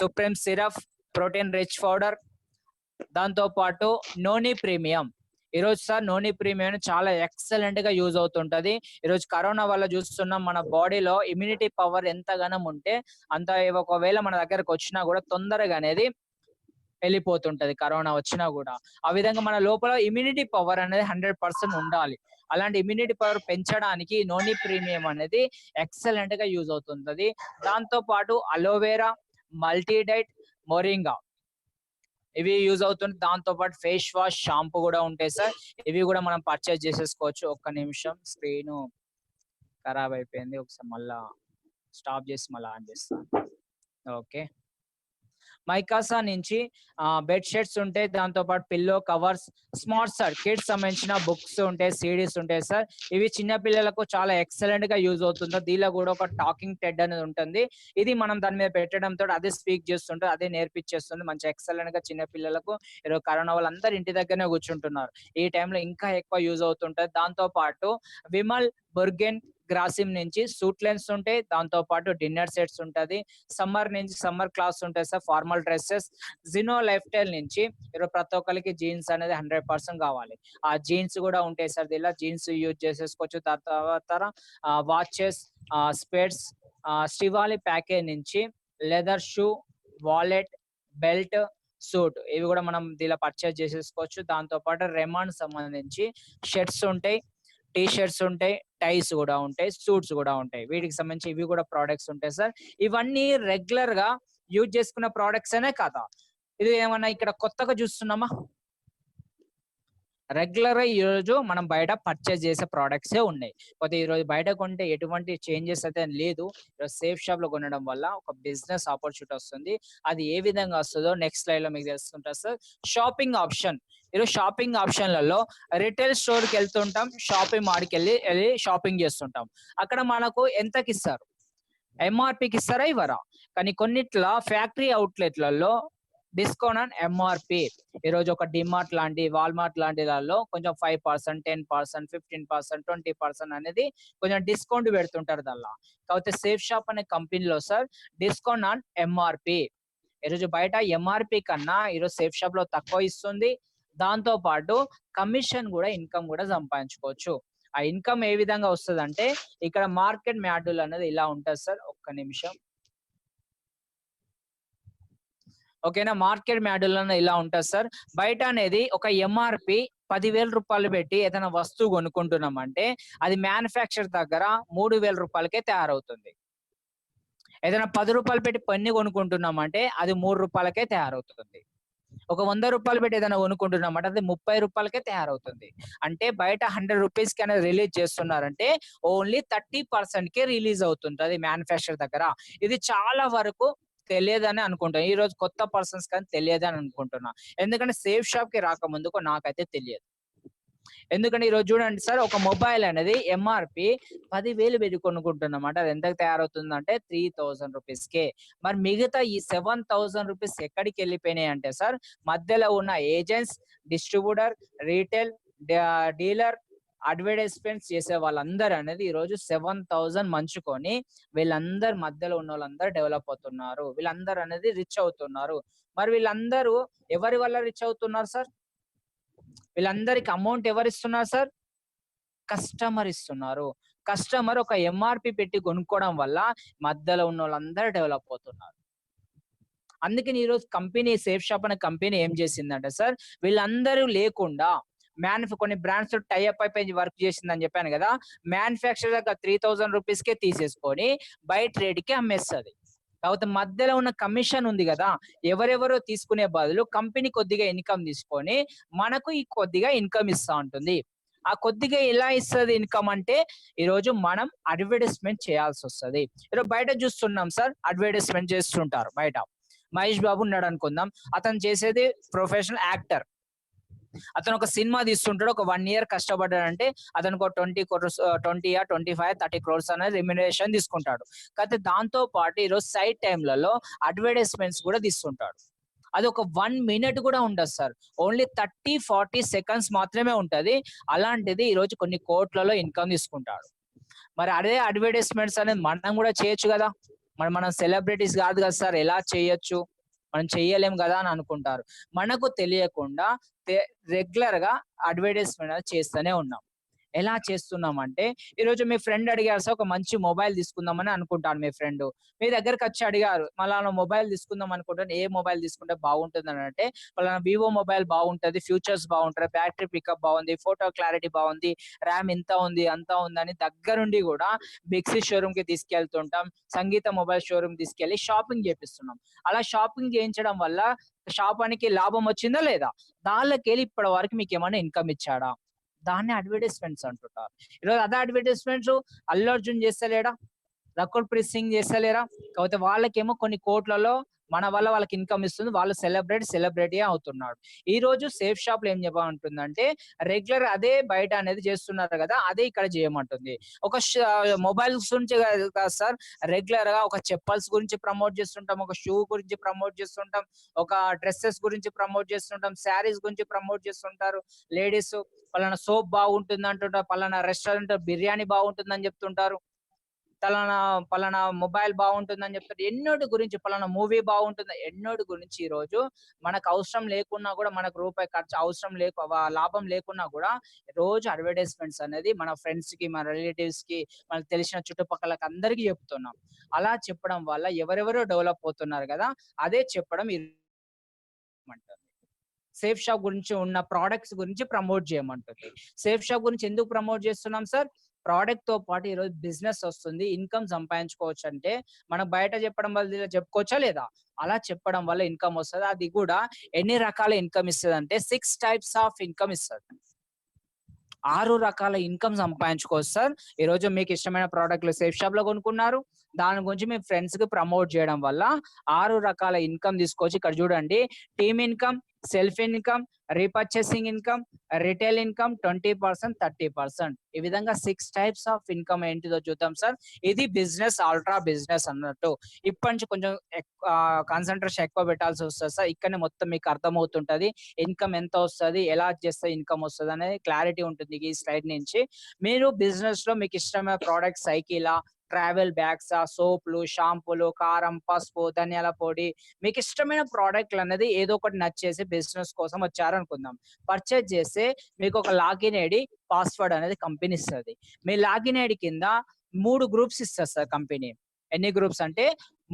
supreme syrup, protein rich powder, దాంతో పాటు నోని ప్రీమియం. ఈ రోజు సార్ నోని ప్రీమియం చాలా ఎక్సలెంట్ గా యూజ్ అవుతుంటది. ఈ రోజు కరోనా వల్ల చూస్తున్నాం మన బాడీలో ఇమ్యూనిటీ పవర్ ఎంతగానం ఉంటే అంత, ఒకవేళ మన దగ్గరకు వచ్చినా కూడా తొందరగా అనేది వెళ్ళిపోతుంటది కరోనా వచ్చినా కూడా. ఆ విధంగా మన లోపల ఇమ్యూనిటీ పవర్ అనేది 100% ఉండాలి. అలాంటి ఇమ్యూనిటీ పవర్ పెంచడానికి నోని ప్రీమియం అనేది ఎక్సలెంట్ గా యూజ్ అవుతుంటది. దాంతో పాటు అలోవెరా, మల్టీడైట్, మొరింగా, ఇవి యూజ్ అవుతుంది. దాంతో పాటు ఫేస్ వాష్, షాంపూ కూడా ఉంటాయి సార్. ఇవి కూడా మనం పర్చేజ్ చేసేసుకోవచ్చు. ఒక్క నిమిషం, స్క్రీన్ ఖరాబ్ అయిపోయింది, ఒకసారి మళ్ళా స్టాప్ చేసి మళ్ళీ ఆన్ చేస్తాను. ఓకే, మైకాసా నుంచి బెడ్ షీట్స్ ఉంటాయి, దాంతో పాటు pillow covers, smart sir kids సంబంధించిన బుక్స్ ఉంటాయి, సిడీస్ ఉంటాయి సార్. ఇవి చిన్న పిల్లలకు చాలా ఎక్సలెంట్ గా యూజ్ అవుతుంది. దీనిలో కూడా ఒక టాకింగ్ టెడ్ అనేది ఉంటుంది. ఇది మనం దాని మీద పెట్టడంతో అదే స్పీక్ చేస్తుంటుంది, అదే నేర్పించేస్తుంది. మంచి ఎక్సలెంట్ గా చిన్న పిల్లలకు ఈరోజు కరోనా వాళ్ళు అందరు ఇంటి దగ్గరనే కూర్చుంటున్నారు, ఈ టైంలో ఇంకా ఎక్కువ యూజ్ అవుతుంటది. దాంతో పాటు విమల్ బుర్గెన్ గ్రాసిమ్ నుంచి సూట్ లెన్స్ ఉంటాయి, దాంతో పాటు డిన్నర్ సెట్స్ ఉంటది. సమ్మర్ నుంచి సమ్మర్ క్లాస్ ఉంటాయి sir, formal dresses. Gino life style నుంచి ఈరోజు ప్రతి ఒక్కరికి జీన్స్ అనేది 100% కావాలి, ఆ జీన్స్ కూడా ఉంటాయి సార్. ఇలా జీన్స్ యూజ్ చేసేసుకోవచ్చు. తర్వాత వాచెస్, స్పెట్స్, శ్రీవాలి ప్యాకేజ్ నుంచి leather shoe, wallet, belt, suit, ఇవి కూడా మనం దీనిలో పర్చేస్ చేసేసుకోవచ్చు. దాంతో పాటు రెమాండ్ సంబంధించి షర్ట్స్ ఉంటాయి, టీ షర్ట్స్ ఉంటాయి, టైస్ కూడా ఉంటాయి, సూట్స్ కూడా ఉంటాయి. వీటికి సంబంధించి ఇవి కూడా ప్రోడక్ట్స్ ఉంటాయి సార్. ఇవన్నీ రెగ్యులర్ గా యూజ్ చేసుకున్న ప్రోడక్ట్స్ అనే కదా, ఇది ఏమన్నా ఇక్కడ కొత్తగా చూస్తున్నామా? రెగ్యులర్ గా ఈ రోజు మనం బయట పర్చేస్ చేసే ప్రోడక్ట్స్ ఉన్నాయి. కొద్దిగా ఈ రోజు బయట కొంటే ఎటువంటి చేంజెస్ అయితే లేదు. ఈరోజు సేఫ్ షాప్ లో కొనడం వల్ల ఒక బిజినెస్ ఆపర్చునిటీ వస్తుంది. అది ఏ విధంగా వస్తుందో నెక్స్ట్ స్లైడ్ లో మీకు తెలుస్తుంటారు సార్. షాపింగ్ ఆప్షన్, ఈరోజు షాపింగ్ ఆప్షన్లలో రిటైల్ స్టోర్ కి వెళ్తుంటాం, షాపింగ్ మాల్కి వెళ్ళి షాపింగ్ చేస్తుంటాం. అక్కడ మనకు ఎంతకి ఇస్తారు? ఎంఆర్పికి ఇస్తారా, ఇవ్వరా? కానీ కొన్నిట్ల ఫ్యాక్టరీ అవుట్లెట్లలో డిస్కౌంట్ అండ్ ఎంఆర్పి, ఈ రోజు ఒక డిమార్ట్ లాంటి, వాల్మార్ట్ లాంటి దానిలో కొంచెం 5%, 10%, 15%, 20% అనేది కొంచెం డిస్కౌంట్ పెడుతుంటారు దానిలో. కాకపోతే సేఫ్ షాప్ అనే కంపెనీలో సార్ డిస్కౌంట్ ఆన్ ఎంఆర్పి, ఈరోజు బయట ఎంఆర్పి కన్నా ఈరోజు సేఫ్ షాప్ లో తక్కువ ఇస్తుంది. దాంతో పాటు కమిషన్ కూడా, ఇన్కమ్ కూడా సంపాదించుకోవచ్చు. ఆ ఇన్కమ్ ఏ విధంగా వస్తుంది అంటే, ఇక్కడ మార్కెట్ మాడ్యూల్ అనేది ఇలా ఉంటుంది సార్. ఒక్క నిమిషం, ఓకేనా? మార్కెట్ మాడ్యూల్ అనేది ఇలా ఉంటుంది సార్. బయట అనేది ఒక ఎంఆర్పి 10,000 రూపాయలు పెట్టి ఏదైనా వస్తువు కొనుక్కుంటున్నాం అంటే అది మ్యానుఫ్యాక్చర్ దగ్గర 3,000 రూపాయలకే తయారవుతుంది. ఏదైనా 10 రూపాయలు పెట్టి పెన్ను కొనుక్కుంటున్నాం అంటే అది 3 రూపాయలకే తయారవుతుంది. ఒక 100 రూపాయలు పెట్టి ఏదైనా కొనుక్కుంటున్నాం అంటే అది 30 రూపాయలకే తయారవుతుంది. అంటే బయట 100 రూపీస్ కి అనేది రిలీజ్ చేస్తున్నారంటే ఓన్లీ 30% కే రిలీజ్ అవుతుంటది మ్యానుఫ్యాక్చర్ దగ్గర. ఇది చాలా వరకు తెలియదని అనుకుంటా, ఈ రోజు కొత్త పర్సన్స్ కానీ తెలియదని అనుకుంటున్నా. ఎందుకంటే సేఫ్ షాప్ కి రాకముందుకు నాకైతే తెలియదు. ఎందుకంటే ఈ రోజు చూడండి సార్, ఒక మొబైల్ అనేది ఎంఆర్పి 10,000 పెట్టి కొనుక్కుంటున్నమాట, అది ఎంతకు తయారవుతుందంటే 3,000 రూపీస్ కే. మరి మిగతా ఈ 7,000 రూపీస్ ఎక్కడికి వెళ్ళిపోయినాయి అంటే సార్, మధ్యలో ఉన్న agents, distributor, retail, dealer, advertisements చేసే వాళ్ళందరూ అనేది ఈ రోజు 7,000 మంచుకొని వీళ్ళందరు మధ్యలో ఉన్న వాళ్ళందరూ డెవలప్ అవుతున్నారు, వీళ్ళందరూ అనేది రిచ్ అవుతున్నారు. మరి వీళ్ళందరూ ఎవరి వల్ల రిచ్ అవుతున్నారు సార్? వీళ్ళందరికి అమౌంట్ ఎవరు ఇస్తున్నారు సార్? కస్టమర్ ఇస్తున్నారు. కస్టమర్ ఒక ఎంఆర్పి పెట్టి కొనుక్కోవడం వల్ల మధ్యలో ఉన్న వాళ్ళందరూ డెవలప్ అవుతున్నారు. అందుకని ఈ రోజు కంపెనీ, సేఫ్ షాప్ అనే కంపెనీ ఏం చేసిందంటే సార్, వీళ్ళందరూ లేకుండా కొన్ని బ్రాండ్స్ టైఅప్ అయిపోయి వర్క్ చేసిందని చెప్పాను కదా, మ్యానుఫ్యాక్చర్ దగ్గర 3,000 రూపీస్ కే తీసేసుకొని బయట రేట్ కి అమ్మేస్తుంది. కాకపోతే మధ్యలో ఉన్న కమిషన్ ఉంది కదా, ఎవరెవరో తీసుకునే బదులు కంపెనీ కొద్దిగా ఇన్కమ్ తీసుకొని మనకు ఈ కొద్దిగా ఇన్కమ్ ఇస్తా ఉంటుంది. ఆ కొద్దిగా ఎలా ఇస్తుంది ఇన్కమ్ అంటే, ఈ రోజు మనం అడ్వర్టైజ్మెంట్ చేయాల్సి వస్తుంది. ఈరోజు బయట చూస్తున్నాం సార్, అడ్వర్టైజ్మెంట్ చేస్తుంటారు బయట. మహేష్ బాబు ఉన్నాడు అనుకుందాం, అతను చేసేది ప్రొఫెషనల్ యాక్టర్. అతను ఒక సినిమా తీస్తుంటాడు, ఒక 1 year కష్టపడ్డాడంటే అతనికి ఒక 20 crores, 20 or 25, 30 crores అనేది రెమ్యునరేషన్ తీసుకుంటాడు. కాకపోతే దాంతో పాటు ఈరోజు సైడ్ టైంలలో అడ్వర్టైజ్మెంట్స్ కూడా తీస్తుంటాడు. అది ఒక 1 minute కూడా ఉండదు సార్, ఓన్లీ 30-40 seconds మాత్రమే ఉంటది. అలాంటిది ఈ రోజు కొన్ని కోట్లలో ఇన్కమ్ తీసుకుంటాడు. మరి అదే అడ్వర్టైజ్మెంట్స్ అనేది మనం కూడా చేయొచ్చు కదా, మనం సెలబ్రిటీస్ కాదు కదా సార్, ఎలా చేయొచ్చు? మనం చెయ్యలేం కదా అని అనుకుంటారు. మనకు తెలియకుండా రెగ్యులర్ గా అడ్వర్టైజ్మెంట్ చేస్తూనే ఉన్నాం. ఎలా చేస్తున్నాం అంటే, ఈ రోజు మీ ఫ్రెండ్ అడిగారు సార్, ఒక మంచి మొబైల్ తీసుకుందామని అనుకుంటాను. మీ ఫ్రెండ్ మీ దగ్గరకు వచ్చి అడిగారు, మళ్ళా మొబైల్ తీసుకుందాం అనుకుంటాను, ఏ మొబైల్ తీసుకుంటే బాగుంటుంది అని అంటే, మళ్ళీ వివో మొబైల్ బాగుంటది, ఫ్యూచర్స్ బాగుంటాయి, బ్యాటరీ పికప్ బాగుంది, ఫోటో క్లారిటీ బాగుంది, ర్యామ్ ఇంత ఉంది అంత ఉంది అని దగ్గరుండి కూడా బిగ్సీ షోరూమ్ కి తీసుకెళ్తుంటాం, సంగీత మొబైల్ షోరూమ్ తీసుకెళ్లి షాపింగ్ చేపిస్తున్నాం. అలా షాపింగ్ చేయించడం వల్ల షాపానికి లాభం వచ్చిందా లేదా? దానిలోకెళ్ళి ఇప్పటి వరకు మీకు ఏమైనా ఇన్కమ్ ఇచ్చాడా? దాన్ని అడ్వర్టైజ్మెంట్స్ అంటుంటారు. ఈరోజు అదే అడ్వర్టైజ్మెంట్స్ అల్లు అర్జున్ చేస్తలేడా, రకుల్ ప్రీత్ సింగ్ చేస్తలేరా? కాకపోతే వాళ్ళకేమో కొన్ని కోట్లలో మన వల్ల వాళ్ళకి ఇన్కమ్ ఇస్తుంది, వాళ్ళు సెలబ్రిటీ అవుతున్నాడు. ఈ రోజు సేఫ్ షాప్ లో ఏం చెప్పమంటుందంటే రెగ్యులర్ అదే బయట అనేది చేస్తున్నారు కదా, అదే ఇక్కడ చేయమంటుంది. ఒక మొబైల్స్ గురించి కాదు సార్, రెగ్యులర్ గా ఒక చెప్పల్స్ గురించి ప్రమోట్ చేస్తుంటాం, ఒక షూ గురించి ప్రమోట్ చేస్తుంటాం, ఒక డ్రెస్సెస్ గురించి ప్రమోట్ చేస్తుంటాం, శారీస్ గురించి ప్రమోట్ చేస్తుంటారు. లేడీస్ పలానా సోప్ బాగుంటుంది అంటుంటారు, పలానా రెస్టారెంట్ బిర్యానీ బాగుంటుందని చెప్తుంటారు, పలానా మొబైల్ బాగుంటుందని చెప్తారు, ఎన్నోటి గురించి పలానా మూవీ బాగుంటుంది, ఎన్నోటి గురించి ఈ రోజు మనకు అవసరం లేకున్నా కూడా, మనకు రూపాయి ఖర్చు అవసరం లాభం లేకున్నా కూడా రోజు అడ్వర్టైజ్మెంట్స్ అనేది మన ఫ్రెండ్స్ కి, మన రిలేటివ్స్ కి, మనకు తెలిసిన చుట్టుపక్కలకి అందరికీ చెప్తున్నాం. అలా చెప్పడం వల్ల ఎవరెవరో డెవలప్ అవుతున్నారు కదా, అదే చెప్పడం సేఫ్ షాప్ గురించి ఉన్న ప్రొడక్ట్స్ గురించి ప్రమోట్ చేయమంటుంది. సేఫ్ షాప్ గురించి ఎందుకు ప్రమోట్ చేస్తున్నాం సార్? ప్రోడక్ట్ తో పాటు ఈరోజు బిజినెస్ వస్తుంది, ఇన్కమ్ సంపాదించుకోవచ్చు. అంటే మనం బయట చెప్పడం వల్ల చెప్పుకోవచ్చా లేదా? అలా చెప్పడం వల్ల ఇన్కమ్ వస్తుంది. అది కూడా ఎన్ని రకాల ఇన్కమ్ ఇస్తుంది అంటే 6 టైప్స్ ఆఫ్ ఇన్కమ్ ఇస్తుంది. 6 రకాల ఇన్కమ్ సంపాదించుకోవచ్చు సార్. ఈ రోజు మీకు ఇష్టమైన ప్రోడక్ట్లు సేఫ్ షాప్ లో కొనుక్కున్నారు, దాని గురించి మీ ఫ్రెండ్స్ కి ప్రమోట్ చేయడం వల్ల 6 రకాల ఇన్కమ్ తీసుకోవచ్చు. ఇక్కడ చూడండి, team income, self income, repurchasing income, retail income 20%, 30%. ఈ విధంగా 6 టైప్స్ ఆఫ్ ఇన్కమ్ ఏంటిదో చూద్దాం సార్. ఇది బిజినెస్, అల్ట్రా బిజినెస్ అన్నట్టు. ఇప్పటి నుంచి కొంచెం కాన్సన్ట్రేషన్ ఎక్కువ పెట్టాల్సి వస్తుంది సార్. ఇక్కడనే మొత్తం మీకు అర్థమవుతుంటది ఇన్కమ్ ఎంత వస్తుంది, ఎలా చేస్తే ఇన్కమ్ వస్తుంది అనేది క్లారిటీ ఉంటుంది ఈ స్లైడ్ నుంచి. మీరు బిజినెస్ లో మీకు ఇష్టమైన ప్రోడక్ట్ సైకిలా, ట్రావెల్ బ్యాగ్స్, సోపులు, షాంపూలు, కారం, పసుపు, ధనియాల పొడి, మీకు ఇష్టమైన ప్రోడక్ట్లు అనేది ఏదో ఒకటి నచ్చేసి బిజినెస్ కోసం వచ్చారనుకుందాం. పర్చేజ్ చేస్తే మీకు ఒక లాగిన్ ఐడి, పాస్వర్డ్ అనేది కంపెనీ ఇస్తుంది. మీ లాగిన్ ఐడి కింద 3 గ్రూప్స్ ఇస్తారు సార్ కంపెనీ. ఎన్ని గ్రూప్స్ అంటే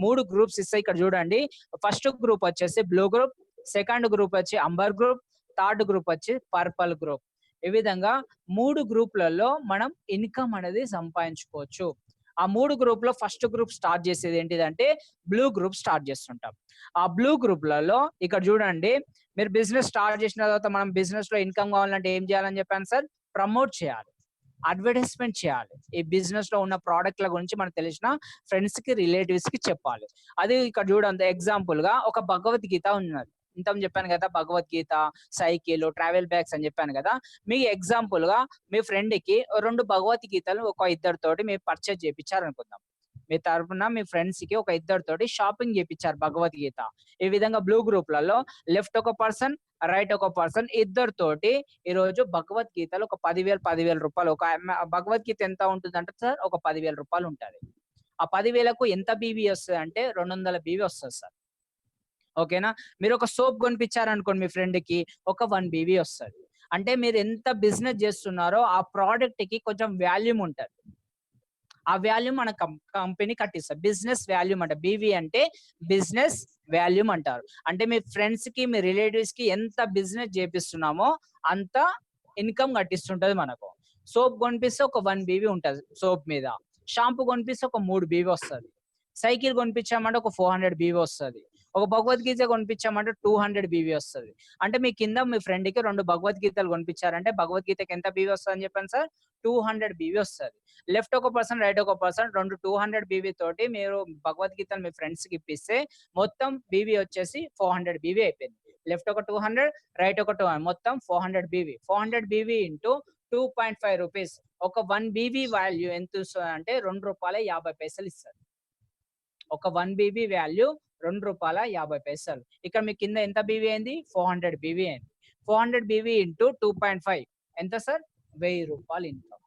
3 గ్రూప్స్ ఇస్తాయి. ఇక్కడ చూడండి, ఫస్ట్ గ్రూప్ వచ్చేసి బ్లూ గ్రూప్, సెకండ్ గ్రూప్ వచ్చి అంబర్ గ్రూప్, థర్డ్ గ్రూప్ వచ్చి పర్పల్ గ్రూప్. ఈ విధంగా 3 గ్రూప్లలో మనం ఇన్కమ్ అనేది సంపాదించుకోవచ్చు. ఆ 3 గ్రూప్ లో ఫస్ట్ గ్రూప్ స్టార్ట్ చేసేది ఏంటిదంటే బ్లూ గ్రూప్ స్టార్ట్ చేస్తుంటాం. ఆ బ్లూ గ్రూప్లలో ఇక్కడ చూడండి, మీరు బిజినెస్ స్టార్ట్ చేసిన తర్వాత మనం బిజినెస్ లో ఇన్కమ్ కావాలంటే ఏం చేయాలని చెప్పాను సార్? ప్రమోట్ చేయాలి, అడ్వర్టైజ్మెంట్ చేయాలి. ఈ బిజినెస్ లో ఉన్న ప్రోడక్ట్ల గురించి మనకు తెలిసిన ఫ్రెండ్స్ కి, రిలేటివ్స్ కి చెప్పాలి. అది ఇక్కడ చూడండి, ఎగ్జాంపుల్ గా ఒక భగవద్గీత ఉన్నది. ఇంత చెప్పాను కదా, భగవద్గీత, సైకిల్, ట్రావెల్ బ్యాగ్స్ అని చెప్పాను కదా. మీ ఎగ్జాంపుల్ గా మీ ఫ్రెండ్ కి 2 భగవద్గీతలు ఒక ఇద్దరితోటి మీరు పర్చేజ్ చేయించారు అనుకుందాం. మీ తరపున మీ ఫ్రెండ్స్ కి ఒక ఇద్దరితోటి షాపింగ్ చేయించారు భగవద్గీత. ఈ విధంగా బ్లూ గ్రూప్లలో లెఫ్ట్ ఒక పర్సన్, రైట్ ఒక పర్సన్, ఇద్దరితోటి ఈ రోజు భగవద్గీతలు ఒక 10,000 రూపాయలు. ఒక భగవద్గీత ఎంత ఉంటుంది అంటే సార్, ఒక 10,000 రూపాయలు ఉంటుంది. ఆ 10,000కు ఎంత బీబీ వస్తుంది అంటే 200 బీబీ వస్తుంది సార్. ఓకేనా? మీరు ఒక సోప్ కొనిపించారనుకోండి మీ ఫ్రెండ్ కి, ఒక 1 బీబీ వస్తుంది. అంటే మీరు ఎంత బిజినెస్ చేస్తున్నారో ఆ ప్రోడక్ట్ కి కొంచెం వాల్యూమ్ ఉంటుంది. ఆ వాల్యూమ్ మన కంపెనీ కట్టిస్తారు. బిజినెస్ వాల్యూమ్ అంట. బీవీ అంటే బిజినెస్ వాల్యూమ్ అంటారు. అంటే మీ ఫ్రెండ్స్ కి, మీ రిలేటివ్స్ కి ఎంత బిజినెస్ చేపిస్తున్నామో అంత ఇన్కమ్ కట్టిస్తుంటది మనకు. సోప్ కొనిపిస్తే ఒక 1 బీవీ ఉంటది సోప్ మీద. షాంపూ కొనిపిస్తే ఒక 3 బీవీ వస్తుంది. సైకిల్ కొనిపించామంటే ఒక 400 బీవీ వస్తుంది. ఒక భగవద్గీత కొనిపించామంటే 200 బీవీ వస్తుంది. అంటే మీ కింద మీ ఫ్రెండ్ కి 2 భగవద్గీతలు కొనిపించారంటే భగవద్గీతకి ఎంత బీవీ వస్తుంది అని చెప్పాను సార్? 200 బీవీ వస్తుంది. లెఫ్ట్ ఒక పర్సన్, రైట్ ఒక పర్సన్, 200 బీవీ తోటి మీరు భగవద్గీతలు మీ ఫ్రెండ్స్ కి ఇప్పిస్తే మొత్తం బీవీ వచ్చేసి 400 బీవీ అయిపోయింది. లెఫ్ట్ ఒక 200, రైట్ ఒక 200, మొత్తం 400 బీవీ. 400 BV into 2.5 rupees. ఒక 1 బీవీ వాల్యూ ఎంత వస్తుంది అంటే ₹2.50 ఇస్తారు. ఒక 1 బీబీ వాల్యూ ₹2.50. ఇక్కడ మీ కింద ఎంత బీవీ అయింది? 400 బీవీ అయింది. 400 బీవీ ఇంటూ 2.5 ఎంత సార్? ₹1000 ఇన్కమ్.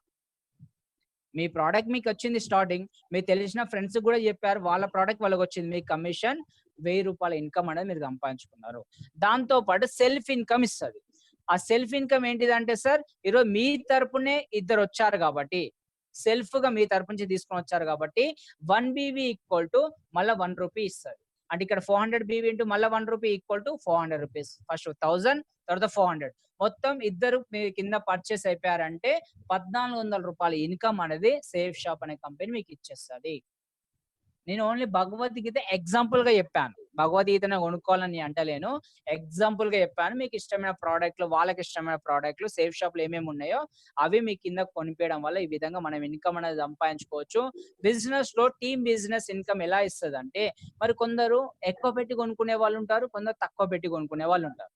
మీ ప్రోడక్ట్ మీకు వచ్చింది స్టార్టింగ్, మీకు తెలిసిన ఫ్రెండ్స్ కూడా చెప్పారు, వాళ్ళ ప్రోడక్ట్ వాళ్ళకి వచ్చింది, మీ కమిషన్ ₹1000 ఇన్కమ్ అనేది మీరు సంపాదించుకున్నారు. దాంతో పాటు సెల్ఫ్ ఇన్కమ్ ఇస్తుంది. ఆ సెల్ఫ్ ఇన్కమ్ ఏంటిదంటే సార్, ఈరోజు మీ తరపునే ఇద్దరు వచ్చారు కాబట్టి, సెల్ఫ్ గా మీ తరపు నుంచి తీసుకొని వచ్చారు కాబట్టి 1 బీవీ ఈక్వల్ టు మళ్ళీ ₹1 ఇస్తుంది. అంటే ఇక్కడ 400 బీవీ ఇంటూ మళ్ళీ ₹1 ఈక్వల్ టు 400 రూపీస్. ఫస్ట్ 1000, తర్వాత 400, మొత్తం ఇద్దరు మీ కింద పర్చేస్ అయిపోయారంటే ₹1,400 ఇన్కమ్ అనేది సేఫ్ షాప్ అనే కంపెనీ మీకు ఇచ్చేస్తుంది. నేను ఓన్లీ భగవద్గీత ఎగ్జాంపుల్ గా చెప్పాను. భగవద్గీతను కొనుక్కోవాలని అంటలేను, ఎగ్జాంపుల్ గా చెప్పాను. మీకు ఇష్టమైన ప్రోడక్ట్లు, వాళ్ళకి ఇష్టమైన ప్రోడక్ట్లు సేఫ్ షాప్ లో ఏమేమి ఉన్నాయో అవి మీ కింద కొనిపించడం వల్ల ఈ విధంగా మనం ఇన్కమ్ అనేది సంపాదించుకోవచ్చు. బిజినెస్ లో టీమ్ బిజినెస్ ఇన్కమ్ ఎలా ఇస్తుంది అంటే, మరి కొందరు ఎక్కువ పెట్టి కొనుక్కునే వాళ్ళు ఉంటారు, కొందరు తక్కువ పెట్టి కొనుక్కునే వాళ్ళు ఉంటారు.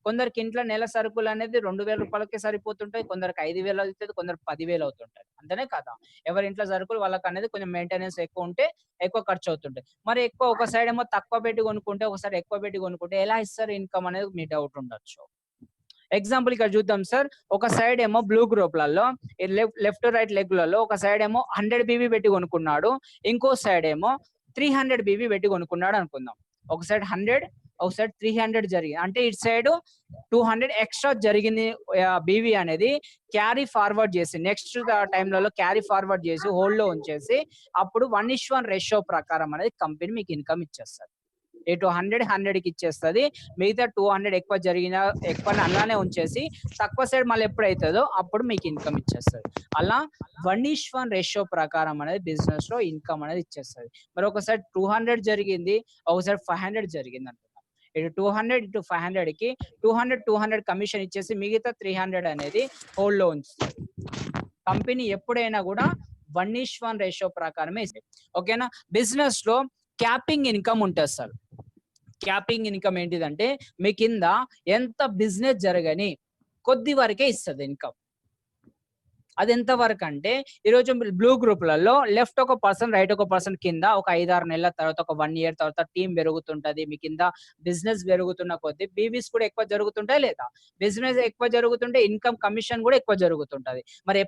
కొందరికి ఇంట్లో నెల సరుకులు అనేది 2000 రూపాయలకే సరిపోతుంటాయి, కొందరికి 5000 అవుతుంది, కొందరు 10,000 అవుతుంటాయి. అంతనే కదా, ఎవరి ఇంట్లో సరుకులు వాళ్ళకి అనేది కొంచెం మెయింటెనెన్స్ ఎక్కువ ఉంటే ఎక్కువ ఖర్చు అవుతుంటాయి. మరి ఎక్కువ ఒక సైడ్ ఏమో తక్కువ పెట్టి కొనుక్కుంటే, ఒకసారి ఎక్కువ పెట్టి కొనుక్కుంటే ఎలా ఇస్తారు ఇన్కమ్ అనేది మీ డౌట్ ఉండొచ్చు. ఎగ్జాంపుల్ ఇక్కడ చూద్దాం సార్. ఒక సైడ్ ఏమో బ్లూ గ్రూప్లలో లెఫ్ట్ రైట్ లెగ్లలో ఒక సైడ్ ఏమో 100 బీబీ పెట్టి కొనుక్కున్నాడు, ఇంకో సైడ్ ఏమో 300 బీబీ పెట్టి కొనుక్కున్నాడు అనుకుందాం. ఒక సైడ్ 100, ఒక సైడ్ 300 జరిగింది అంటే ఇటు సైడ్ 200 ఎక్స్ట్రా జరిగింది. బీవీ అనేది క్యారీ ఫార్వర్డ్ చేసి నెక్స్ట్ టైంలలో క్యారీ ఫార్వర్డ్ చేసి హోల్డ్ లో ఉంచేసి అప్పుడు 1:1 రేషియో ప్రకారం అనేది కంపెనీ మీకు ఇన్కమ్ ఇచ్చేస్తుంది. ఇటు 100 కి ఇచ్చేస్తుంది, మిగతా 200 ఎక్కువ జరిగిన ఎక్కువ అలానే ఉంచేసి తక్కువ సైడ్ మళ్ళీ ఎప్పుడైతుందో అప్పుడు మీకు ఇన్కమ్ ఇచ్చేస్తుంది. అలా 1:1 రేషియో ప్రకారం అనేది బిజినెస్ లో ఇన్కమ్ అనేది ఇచ్చేస్తుంది. మరి ఒక సైడ్ 200 జరిగింది, ఒక సైడ్ 500 జరిగింది అనుకుందాం. ఇటు 200 ఇటు 500 కి 200 కమిషన్ ఇచ్చేసి మిగతా 300 అనేది హోల్డ్ లో ఉంచుతుంది. కంపెనీ ఎప్పుడైనా కూడా 1:1 రేషియో ప్రకారమే ఇస్తుంది. ఓకేనా. బిజినెస్ లో క్యాపింగ్ ఇన్కమ్ ఉంటుంది సార్. క్యాపింగ్ ఇన్కమ్ ఏంటిదంటే, మీ కింద ఎంత బిజినెస్ జరగని కొద్ది వరకే ఇస్తుంది ఇన్కమ్. అది ఎంత వరకు అంటే, ఈరోజు బ్లూ గ్రూప్లలో లెఫ్ట్ ఒక పర్సన్, రైట్ ఒక పర్సన్ కింద ఒక 5-6 నెలల తర్వాత, ఒక 1 ఇయర్ తర్వాత టీం పెరుగుతుంటది. మీ కింద బిజినెస్ పెరుగుతున్న కొద్దీ బీవీస్ కూడా ఎక్కువ జరుగుతుంటాయి లేదా? బిజినెస్ ఎక్కువ జరుగుతుంటే ఇన్కమ్ కమిషన్ కూడా ఎక్కువ జరుగుతుంటది. మరి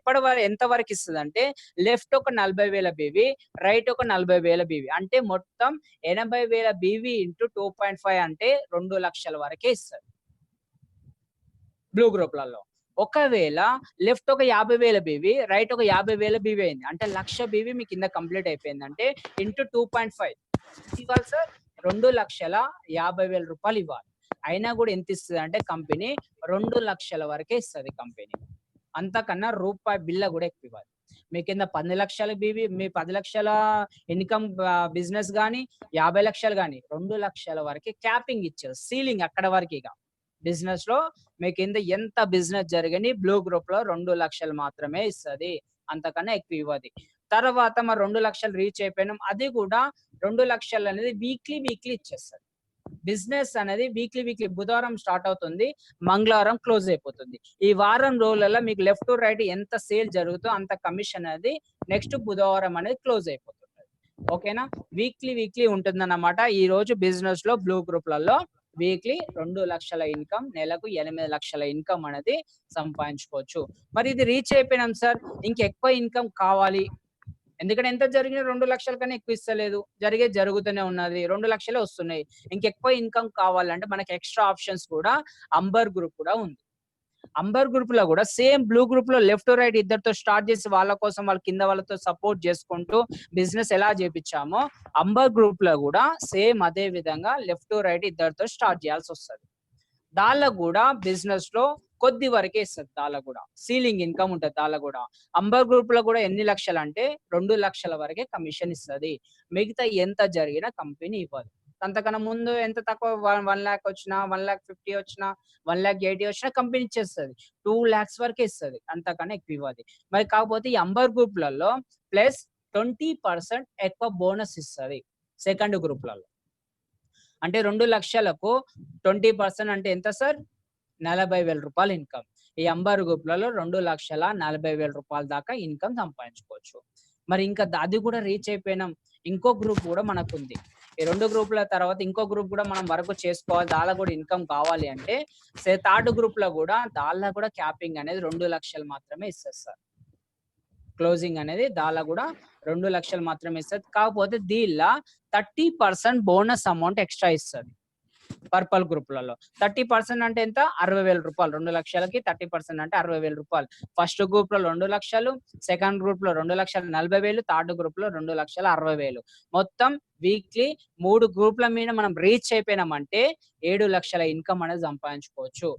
ఎంత వరకు ఇస్తుంది అంటే, లెఫ్ట్ ఒక 40,000 బీవీ, రైట్ ఒక 40,000 బీవీ, అంటే మొత్తం 80,000 బీవీ ఇంటూ 2.5 అంటే 2 లక్షల వరకే ఇస్తుంది బ్లూ గ్రూప్లలో. ఒకవేళ లెఫ్ట్ ఒక 50,000 బీవీ, రైట్ ఒక 50,000 బీవీ అయింది అంటే 1,00,000 బీవీ మీ కింద కంప్లీట్ అయిపోయిందంటే ఇంటూ 2.5 ఇవ్వాలి సార్. 2,50,000 రూపాయలు ఇవ్వాలి. అయినా కూడా ఎంత ఇస్తుంది అంటే కంపెనీ 2 లక్షల వరకే ఇస్తుంది కంపెనీ. అంతకన్నా రూపాయి బిల్ల కూడా ఎక్కువ ఇవ్వాలి. మీ కింద 10 లక్షల బీవీ, మీ 10 లక్షల ఇన్కమ్ బిజినెస్ కానీ 50 లక్షలు కానీ 2 లక్షల వరకే క్యాపింగ్ ఇచ్చారు, సీలింగ్ అక్కడ వరకు. ఇక బిజినెస్ లో మీ కింద ఎంత బిజినెస్ జరిగని బ్లూ గ్రూప్ లో 2 లక్షలు మాత్రమే ఇస్తుంది, అంతకన్నా ఎక్కువ ఇవ్వదు. తర్వాత మరి 2 లక్షలు రీచ్ అయిపోయినాం, అది కూడా 2 లక్షలు అనేది వీక్లీ ఇచ్చేస్తుంది. బిజినెస్ అనేది వీక్లీ బుధవారం స్టార్ట్ అవుతుంది, మంగళవారం క్లోజ్ అయిపోతుంది. ఈ వారం రోజులలో మీకు లెఫ్ట్ టు రైట్ ఎంత సేల్ జరుగుతుందో అంత కమిషన్ అనేది నెక్స్ట్ బుధవారం అనేది క్లోజ్ అయిపోతుంది. ఓకేనా. వీక్లీ ఉంటుందన్నమాట. ఈ రోజు బిజినెస్ లో బ్లూ గ్రూప్లలో వీక్లీ 2 లక్షల ఇన్కమ్, నెలకు 8 లక్షల ఇన్కమ్ అనేది సంపాదించుకోవచ్చు. మరి ఇది రీచ్ అయిపోయినాం సార్, ఇంకెక్కువ ఇన్కమ్ కావాలి, ఎందుకంటే ఎంత జరిగినా 2 లక్షల కన్నా ఎక్కువ ఇస్తలేదు, జరుగుతూనే ఉన్నది, 2 లక్షలే వస్తున్నాయి. ఇంకెక్కువ ఇన్కమ్ కావాలంటే మనకి ఎక్స్ట్రా ఆప్షన్స్ కూడా అంబర్ గ్రూప్ కూడా ఉంది. అంబర్ గ్రూప్ లో కూడా సేమ్ బ్లూ గ్రూప్ లో లెఫ్ట్ రైట్ ఇద్దరితో స్టార్ట్ చేసి వాళ్ళ కోసం వాళ్ళ కింద వాళ్ళతో సపోర్ట్ చేసుకుంటూ బిజినెస్ ఎలా చేపించామో అంబర్ గ్రూప్ లో కూడా సేమ్ అదే విధంగా లెఫ్ట్ రైట్ ఇద్దరితో స్టార్ట్ చేయాల్సి వస్తుంది. దానిలో కూడా బిజినెస్ లో కొద్ది వరకే ఇస్తుంది, దానిలో కూడా సీలింగ్ ఇన్కమ్ ఉంటుంది. దానిలో కూడా అంబర్ గ్రూప్ లో కూడా ఎన్ని లక్షలు అంటే 2 లక్షల వరకే కమిషన్ ఇస్తుంది, మిగతా ఎంత జరిగినా కంపెనీ ఇవ్వదు. అంతకన్నా ముందు ఎంత తక్కువ 1 lakh వచ్చినా, 1,50,000 వచ్చినా, 1,80,000 వచ్చినా కంపెనీ ఇచ్చేస్తుంది, 2 lakhs వరకే ఇస్తుంది, అంతకన్నా ఎక్కువ ఇవ్వదు. మరి కాకపోతే ఈ అంబర్ గ్రూప్లలో ప్లస్ 20% ఎక్కువ బోనస్ ఇస్తుంది సెకండ్ గ్రూప్లలో. అంటే 2 లక్షలకు 20% అంటే ఎంత సార్? 40,000 రూపాయలు ఇన్కమ్. ఈ అంబర్ గ్రూప్లలో 2,40,000 రూపాయల దాకా ఇన్కమ్ సంపాదించుకోవచ్చు. మరి ఇంకా అది కూడా రీచ్ అయిపోయినాం, ఇంకో గ్రూప్ కూడా మనకు ఉంది. ఈ 2 గ్రూపుల తర్వాత ఇంకో గ్రూప్ కూడా మనం వర్క్ చేసుకోవాలి, దానిలో కూడా ఇన్కమ్ కావాలి అంటే థర్డ్ గ్రూప్ లో కూడా దానిలో కూడా క్యాపింగ్ అనేది 2 లక్షలు మాత్రమే ఇస్తారు సార్. క్లోజింగ్ అనేది దానిలో కూడా 2 లక్షలు మాత్రమే ఇస్తుంది. కాకపోతే దీనిలో 30% బోనస్ అమౌంట్ ఎక్స్ట్రా ఇస్తుంది పర్పల్ గ్రూప్లలో. 30% అంటే ఎంత? 60,000 రూపాయలు. 2 లక్షలకి 30% అంటే 60,000 రూపాయలు. ఫస్ట్ గ్రూప్ లో 2 లక్షలు, సెకండ్ గ్రూప్ లో 2,40,000, థర్డ్ గ్రూప్ లో 2,60,000. మొత్తం వీక్లీ 3 గ్రూప్ల మీద మనం రీచ్ అయిపోయినామంటే 7 లక్షల ఇన్కమ్ అనేది సంపాదించుకోవచ్చు.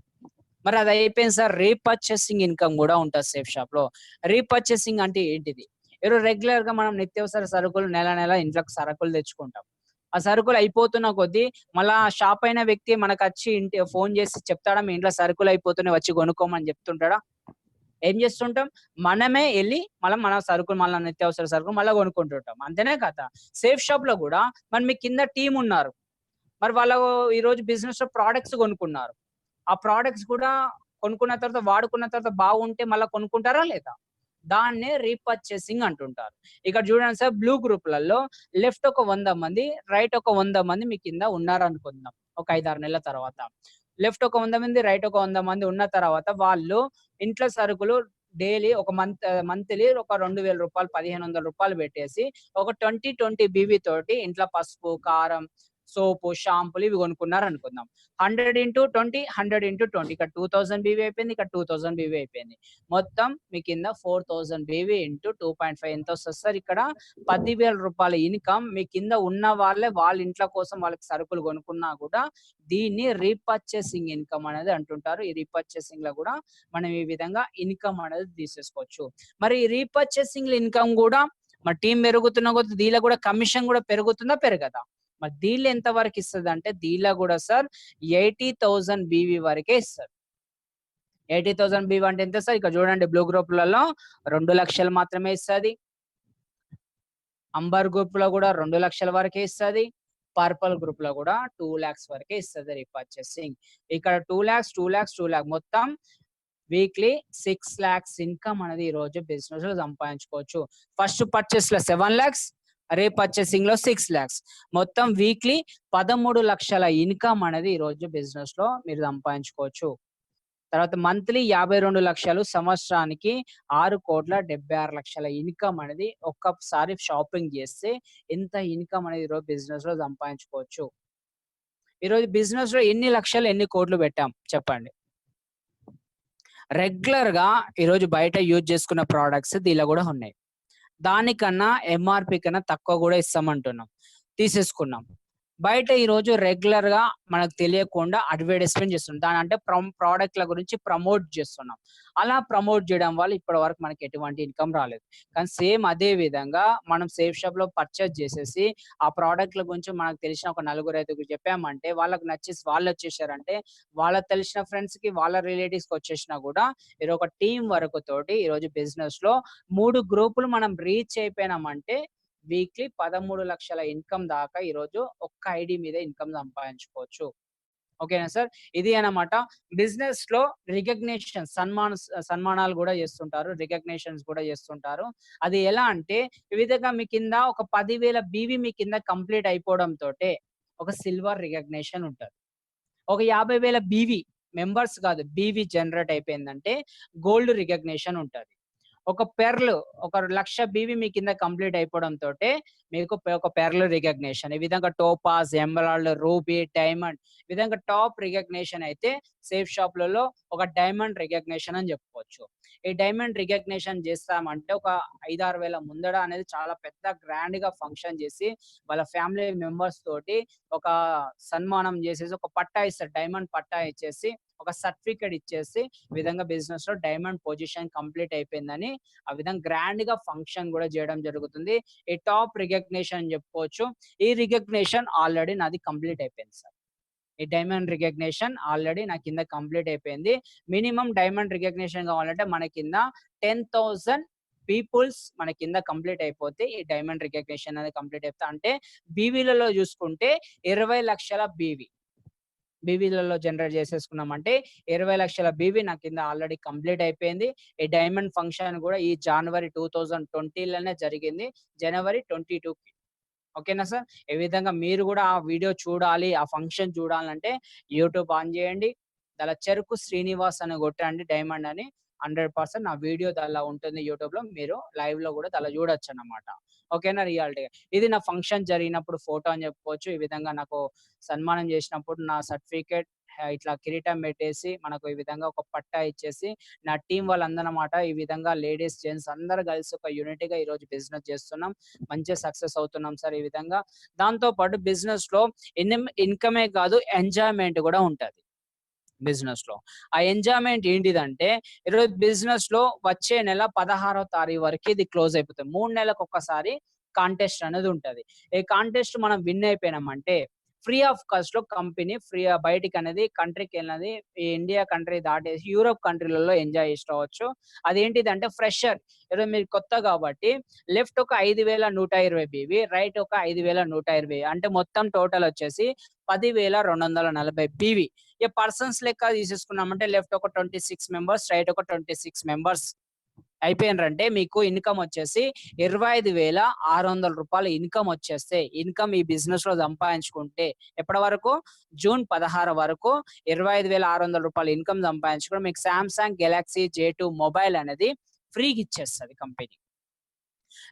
మరి అది అయిపోయింది సార్. రీపర్చేసింగ్ ఇన్కమ్ కూడా ఉంటుంది సేఫ్ షాప్ లో. రీపర్చేసింగ్ అంటే ఏంటిది? రెగ్యులర్ గా మనం నిత్యావసర సరుకులు నెల ఇంట్లోకి సరుకులు తెచ్చుకుంటాం. ఆ సరుకులు అయిపోతున్న కొద్దీ మళ్ళా షాప్ అయిన వ్యక్తి మనకు వచ్చి ఇంటి ఫోన్ చేసి చెప్తాడా మీ ఇంట్లో సరుకులు అయిపోతున్నాయి వచ్చి కొనుక్కోమని చెప్తుంటాడా? ఏం చేస్తుంటాం? మనమే వెళ్ళి మళ్ళీ మన సరుకులు మళ్ళీ నిత్యావసర సరుకులు మళ్ళీ కొనుక్కుంటుంటాం. అంతేనే కదా! సేఫ్ షాప్ లో కూడా మరి మీ కింద టీం ఉన్నారు. మరి వాళ్ళు ఈ రోజు బిజినెస్ లో ప్రొడక్ట్స్ కొనుక్కున్నారు. ఆ ప్రొడక్ట్స్ కూడా కొనుక్కున్న తర్వాత వాడుకున్న తర్వాత బాగుంటే మళ్ళీ కొనుక్కుంటారా లేదా? దాన్నే రీపర్చేసింగ్ అంటుంటారు. ఇక్కడ చూడండి సార్, బ్లూ గ్రూప్‌లలో లెఫ్ట్ ఒక 100 మంది, రైట్ ఒక 100 మంది మీ కింద ఉన్నారనుకుందాం. ఒక 5, 6 నెలల తర్వాత. లెఫ్ట్ ఒక 100 మంది, రైట్ ఒక 100 మంది ఉన్న తర్వాత వాళ్ళు ఇంట్లో సరుకులు డైలీ ఒక మంత్లీ ఒక రూ. 2000 రూ. 1500 పెట్టేసి ఒక 20 బీవీ తోటి ఇంట్లో పసుపు, కారం, సోపు, షాంపూలు ఇవి కొనుక్కున్నారనుకుందాం. 100 x 20, 100 x 20 ఇక్కడ 2000 బీవీ అయిపోయింది. ఇక్కడ 2000 బీవీ అయిపోయింది. మొత్తం మీ కింద 4000 బీవీ ఇంటూ 2.5 ఎంత వస్తది సార్? ఇక్కడ రూ. 10,000 ఇన్‌కమ్ మీ కింద ఉన్న వాళ్ళే వాళ్ళ ఇంట్ల కోసం వాళ్ళకి సరుకులు కొనుక్కున్నా కూడా దీన్ని రీపర్చేసింగ్ ఇన్‌కమ్ అనేది అంటుంటారు. ఈ రీపర్చేసింగ్ లో కూడా మనం ఈ విధంగా ఇన్‌కమ్ అనేది తీసేసుకోవచ్చు. మరి ఈ రీపర్చేసింగ్ ఇన్‌కమ్ కూడా మన టీం పెరుగుతున్న కొద్దీ దీనిలో కూడా కమిషన్ కూడా పెరుగుతుందా? పెరగదా? మరి దీనిలో ఎంత వరకు ఇస్తదంటే దీనిలో కూడా సార్ 80,000 బీవీ వరకే ఇస్తది. 80,000 బీవీ అంటే ఎంత సార్? ఇక్కడ చూడండి బ్లూ గ్రూప్‌లలో 2,00,000 మాత్రమే ఇస్తది. అంబర్ గ్రూప్ లో కూడా 2,00,000 వరకే ఇస్తది. పర్పల్ గ్రూప్ లో కూడా 2,00,000 వరకే ఇస్తది రీపర్చేసింగ్. ఇక్కడ 2,00,000, 2,00,000, 2,00,000 మొత్తం వీక్లీ 6,00,000 ఇన్‌కమ్ అనేది ఈ రోజు బిజినెస్ లో సంపాదించుకోవచ్చు. ఫస్ట్ పర్చేస్ లో 7,00,000, రీపర్చేసింగ్ లో 6,00,000 మొత్తం వీక్లీ 13,00,000 ఇన్‌కమ్ అనేది ఈ రోజు బిజినెస్ లో మీరు సంపాదించుకోవచ్చు. తర్వాత మంత్లీ 52,00,000, సంవత్సరానికి 6,76,00,000 ఇన్‌కమ్ అనేది ఒక్కసారి షాపింగ్ చేస్తే ఎంత ఇన్‌కమ్ అనేది ఈరోజు బిజినెస్ లో సంపాదించుకోవచ్చు. ఈరోజు బిజినెస్ లో ఎన్ని లక్షలు, ఎన్ని కోట్లు పెట్టాం చెప్పండి? రెగ్యులర్ గా ఈరోజు బయట యూజ్ చేసుకున్న ప్రొడక్ట్స్ దీనిలో కూడా ఉన్నాయి. దానికన్నా ఎంఆర్‌పి కన్నా తక్కువ కూడా ఇస్తామంటున్నాం. తీసేసుకున్నాం. బయట ఈరోజు రెగ్యులర్ గా మనకు తెలియకుండా అడ్వర్టైజ్మెంట్ చేస్తున్నాం. దాని అంటే ప్రొడక్ట్‌ల గురించి ప్రమోట్ చేస్తున్నాం. అలా ప్రమోట్ చేయడం వల్ల ఇప్పటి వరకు మనకి ఎటువంటి ఇన్‌కమ్ రాలేదు. కానీ సేమ్ అదే విధంగా మనం సేఫ్ షాప్ లో పర్చేజ్ చేసేసి ఆ ప్రొడక్ట్‌ల గురించి మనకు తెలిసిన ఒక నలుగురు, ఐదుగురికి చెప్పామంటే వాళ్ళకి నచ్చేసి వాళ్ళు వచ్చేసారంటే వాళ్ళకి తెలిసిన ఫ్రెండ్స్ కి, వాళ్ళ రిలేటివ్స్‌కి వచ్చేసినా కూడా ఇది ఒక టీం వర్క్ తోటి ఈరోజు బిజినెస్ లో 3 గ్రూపులు మనం రీచ్ అయిపోయినామంటే వీక్లీ 13,00,000 ఇన్‌కమ్ దాకా ఈరోజు ఒక్క ఐడీ మీద ఇన్‌కమ్ సంపాదించుకోవచ్చు. ఓకేనా సార్? ఇది అన్నమాట. బిజినెస్ లో రికగ్నిషన్ సన్మానాలు కూడా చేస్తుంటారు. రికగ్నిషన్స్ కూడా చేస్తుంటారు. అది ఎలా అంటే ఈ విధంగా మీ కింద ఒక 10,000 బీవీ మీ కింద కంప్లీట్ అయిపోవడం తోటే ఒక సిల్వర్ రికగ్నిషన్ ఉంటది. ఒక 50,000 బీవీ మెంబర్స్ కాదు, బీవీ జనరేట్ అయిపోయిందంటే గోల్డ్ రికగ్నిషన్ ఉంటది. ఒక పెర్ల్ ఒక 1,00,000 బీవీ మీ కింద కంప్లీట్ అయిపోవడం తోటే మీకు ఒక పెర్ల్ రికగ్నిషన్. ఈ విధంగా టోపాజ్, ఎమరాల్డ్, రూబీ, డైమండ్ ఈ విధంగా టాప్ రికగ్నిషన్ అయితే సేఫ్ షాప్‌లలో ఒక డైమండ్ రికగ్నిషన్ అని చెప్పుకోవచ్చు. ఈ డైమండ్ రికగ్నిషన్ చేస్తామంటే ఒక 5, 6 వేల ముందడ అనేది చాలా పెద్ద గ్రాండ్‌గా ఫంక్షన్ చేసి వాళ్ళ ఫ్యామిలీ మెంబర్స్ తోటి ఒక సన్మానం చేసేసి ఒక పట్టా ఇస్తారు. డైమండ్ పట్టా ఇచ్చేసి ఒక సర్టిఫికేట్ ఇచ్చేసి ఈ విధంగా బిజినెస్ లో డైమండ్ పొజిషన్ కంప్లీట్ అయిపోయిందని ఆ విధంగా గ్రాండ్ గా ఫంక్షన్ కూడా చేయడం జరుగుతుంది. ఈ టాప్ రికగ్నిషన్ అని చెప్పుకోవచ్చు. ఈ రికగ్నిషన్ ఆల్రెడీ నాది కంప్లీట్ అయిపోయింది సార్. ఈ డైమండ్ రికగ్నిషన్ ఆల్రెడీ నా కింద కంప్లీట్ అయిపోయింది. మినిమం డైమండ్ రికగ్నిషన్ కావాలంటే మన కింద 10,000 పీపుల్స్ మన కింద కంప్లీట్ అయిపోతే ఈ డైమండ్ రికగ్నిషన్ అనేది కంప్లీట్ అయిపోతే అంటే బీవీలలో చూసుకుంటే 20,00,000 బీవీ బీవీలలో జనరేట్ చేసేసుకున్నామంటే 20,00,000 బీవీ నా కింద ఆల్రెడీ కంప్లీట్ అయిపోయింది. ఈ డైమండ్ ఫంక్షన్ కూడా ఈ జనవరి 2020లోనే జరిగింది. జనవరి 22కి. ఓకేనా సార్? ఈ విధంగా మీరు కూడా ఆ వీడియో చూడాలి, ఆ ఫంక్షన్ చూడాలంటే యూట్యూబ్ ఆన్ చేయండి. దానిలో చెరుకు శ్రీనివాస్ అని కొట్టండి డైమండ్ అని 100% నా వీడియో దానిలో ఉంటుంది యూట్యూబ్‌లో. మీరు లైవ్‌లో కూడా దానిలో చూడొచ్చన్నమాట. ఓకేనా? రియాలిటీగా. ఇది నా ఫంక్షన్ జరిగినప్పుడు ఫోటో అని చెప్పుకోవచ్చు. ఈ విధంగా నాకు సన్మానం చేసినప్పుడు నా సర్టిఫికేట్ ఇట్లా కిరీటం పెట్టేసి మనకు ఈ విధంగా ఒక పట్టా ఇచ్చేసి నా టీం వాళ్ళందరన్నమాట ఈ విధంగా లేడీస్, జెంట్స్ అందరూ కలిసి ఒక యూనిటీగా ఈరోజు బిజినెస్ చేస్తున్నాం. మంచిగా సక్సెస్ అవుతున్నాం సార్ ఈ విధంగా. దాంతో పాటు బిజినెస్‌లో ఇన్‌కమే కాదు ఎంజాయ్‌మెంట్ కూడా ఉంటది బిజినెస్ లో. ఆ ఎంజాయ్‌మెంట్ ఏంటిదంటే ఈరోజు బిజినెస్ లో వచ్చే నెల 16వ తారీఖు వరకు ఇది క్లోజ్ అయిపోతుంది. 3 నెలలకు ఒక్కసారి కాంటెస్ట్ అనేది ఉంటది. ఈ కాంటెస్ట్ మనం విన్ అయిపోయినామంటే ఫ్రీ ఆఫ్ కాస్ట్ లో కంపెనీ బయటికి అనేది కంట్రీకి వెళ్ళినది ఈ ఇండియా కంట్రీ దాటేసి యూరోప్ కంట్రీలలో ఎంజాయ్ చేసుకోవచ్చు. అదేంటిదంటే ఫ్రెషర్, ఈరోజు మీరు కొత్త కాబట్టి లెఫ్ట్ ఒక 5,120 బీవీ, రైట్ ఒక 5,120, అంటే మొత్తం టోటల్ వచ్చేసి 10,240 బీవీ. ఈ పర్సన్స్ లెక్క తీసేసుకున్నామంటే లెఫ్ట్ ఒక 26 మెంబర్స్, రైట్ ఒక 26 మెంబర్స్ అయిపోయినరంటే మీకు ఇన్కమ్ వచ్చేసి 25,600 ఇన్కమ్ వచ్చేస్తే, ఇన్కమ్ ఈ బిజినెస్ లో సంపాదించుకుంటే ఎప్పటి వరకు జూన్ 16 వరకు 25,600 ఇన్కమ్ సంపాదించుకుని మీకు సామ్సంగ్ గెలాక్సీ J2 మొబైల్ అనేది ఫ్రీగా ఇచ్చేస్తుంది కంపెనీ.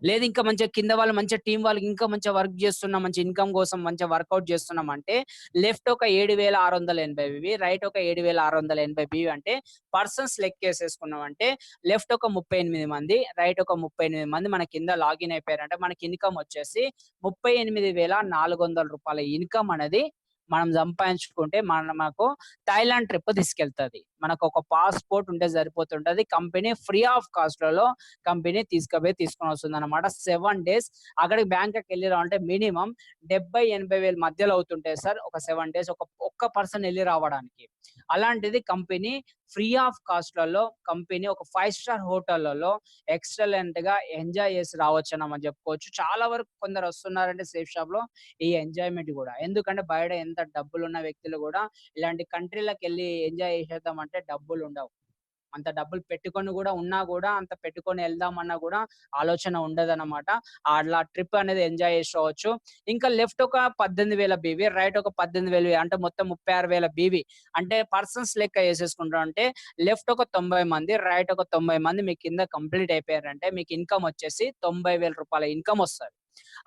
లేదు ఇంకా మంచిగా కింద వాళ్ళు మంచిగా టీం వాళ్ళకి ఇంకా మంచిగా వర్క్ చేస్తున్నాం, మంచి ఇన్కమ్ కోసం మంచిగా వర్కౌట్ చేస్తున్నాం అంటే లెఫ్ట్ ఒక 7,680 రైట్ ఒక 7,680 బీవీ, అంటే పర్సన్స్ లెక్కేసేసుకున్నాం అంటే లెఫ్ట్ ఒక 38 మంది, రైట్ ఒక 38 మంది మన కింద లాగిన్ అయిపోయారంటే మనకి ఇన్కమ్ వచ్చేసి 38,400 ఇన్కమ్ అనేది మనం సంపాదించుకుంటే మనకు థాయిలాండ్ ట్రిప్ తీసుకెళ్తుంది. మనకు ఒక పాస్పోర్ట్ ఉంటే సరిపోతుంటది. కంపెనీ ఫ్రీ ఆఫ్ కాస్ట్ లలో కంపెనీ తీసుకొని వస్తుంది అనమాట. 7 days అక్కడికి బ్యాంకాక్ వెళ్ళి రావాలంటే మినిమం 70,000-80,000 వేల మధ్యలో అవుతుంటాయి సార్ ఒక 7 days ఒక్క పర్సన్ వెళ్ళి రావడానికి. అలాంటిది కంపెనీ ఫ్రీ ఆఫ్ కాస్ట్ లలో కంపెనీ ఒక 5 స్టార్ హోటళ్లలో ఎక్సలెంట్ గా ఎంజాయ్ చేసి రావచ్చు అని చెప్పుకోవచ్చు. చాలా వరకు కొందరు వస్తున్నారంటే సేఫ్ షాప్ లో ఈ ఎంజాయ్మెంట్ కూడా, ఎందుకంటే బయట ఎంత డబ్బులున్న వ్యక్తులు కూడా ఇలాంటి కంట్రీలకు వెళ్ళి ఎంజాయ్ చేసేద్దామంటే డబ్బులు ఉండవు. అంత డబ్బులు పెట్టుకొని కూడా ఉన్నా కూడా అంత పెట్టుకొని వెళ్దామన్నా కూడా ఆలోచన ఉండదన్నమాట. అట్లా ట్రిప్ అనేది ఎంజాయ్ చేసుకోవచ్చు. ఇంకా లెఫ్ట్ ఒక 18,000 బీవీ, రైట్ ఒక 18,000, అంటే మొత్తం 36,000 బీవీ, అంటే పర్సన్స్ లెక్క వేసేసుకుంటాం అంటే లెఫ్ట్ ఒక 90 మంది, రైట్ ఒక 90 మంది మీ కింద కంప్లీట్ అయిపోయారంటే మీకు ఇన్కమ్ వచ్చేసి 90,000 ఇన్కమ్ వస్తుంది.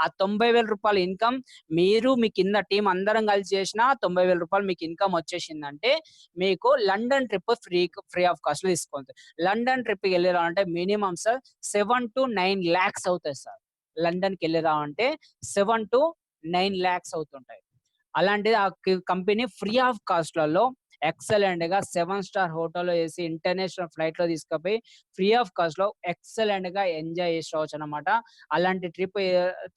ఆ 90,000 ఇన్కమ్ మీరు మీ కింద టీం అందరం కలిసి చేసిన 90,000 మీకు ఇన్కమ్ వచ్చేసిందంటే మీకు London trip free of cost లో తీసుకోండి. లండన్ ట్రిప్ కి వెళ్ళి రావాలంటే మినిమం సార్ 7 to 9 lakhs అవుతాయి సార్. లండన్ కి వెళ్ళి రావాలంటే 7 to 9 lakhs అవుతుంటాయి. అలాంటిది ఆ కంపెనీ ఫ్రీ ఆఫ్ కాస్ట్ లలో ఎక్సలెంట్ గా 7 స్టార్ హోటల్ వేసి ఇంటర్నేషనల్ ఫ్లైట్ లో తీసుకుపోయి ఫ్రీ ఆఫ్ కాస్ట్ లో ఎక్సలెంట్ గా ఎంజాయ్ చేసుకోవచ్చు అనమాట. అలాంటి ట్రిప్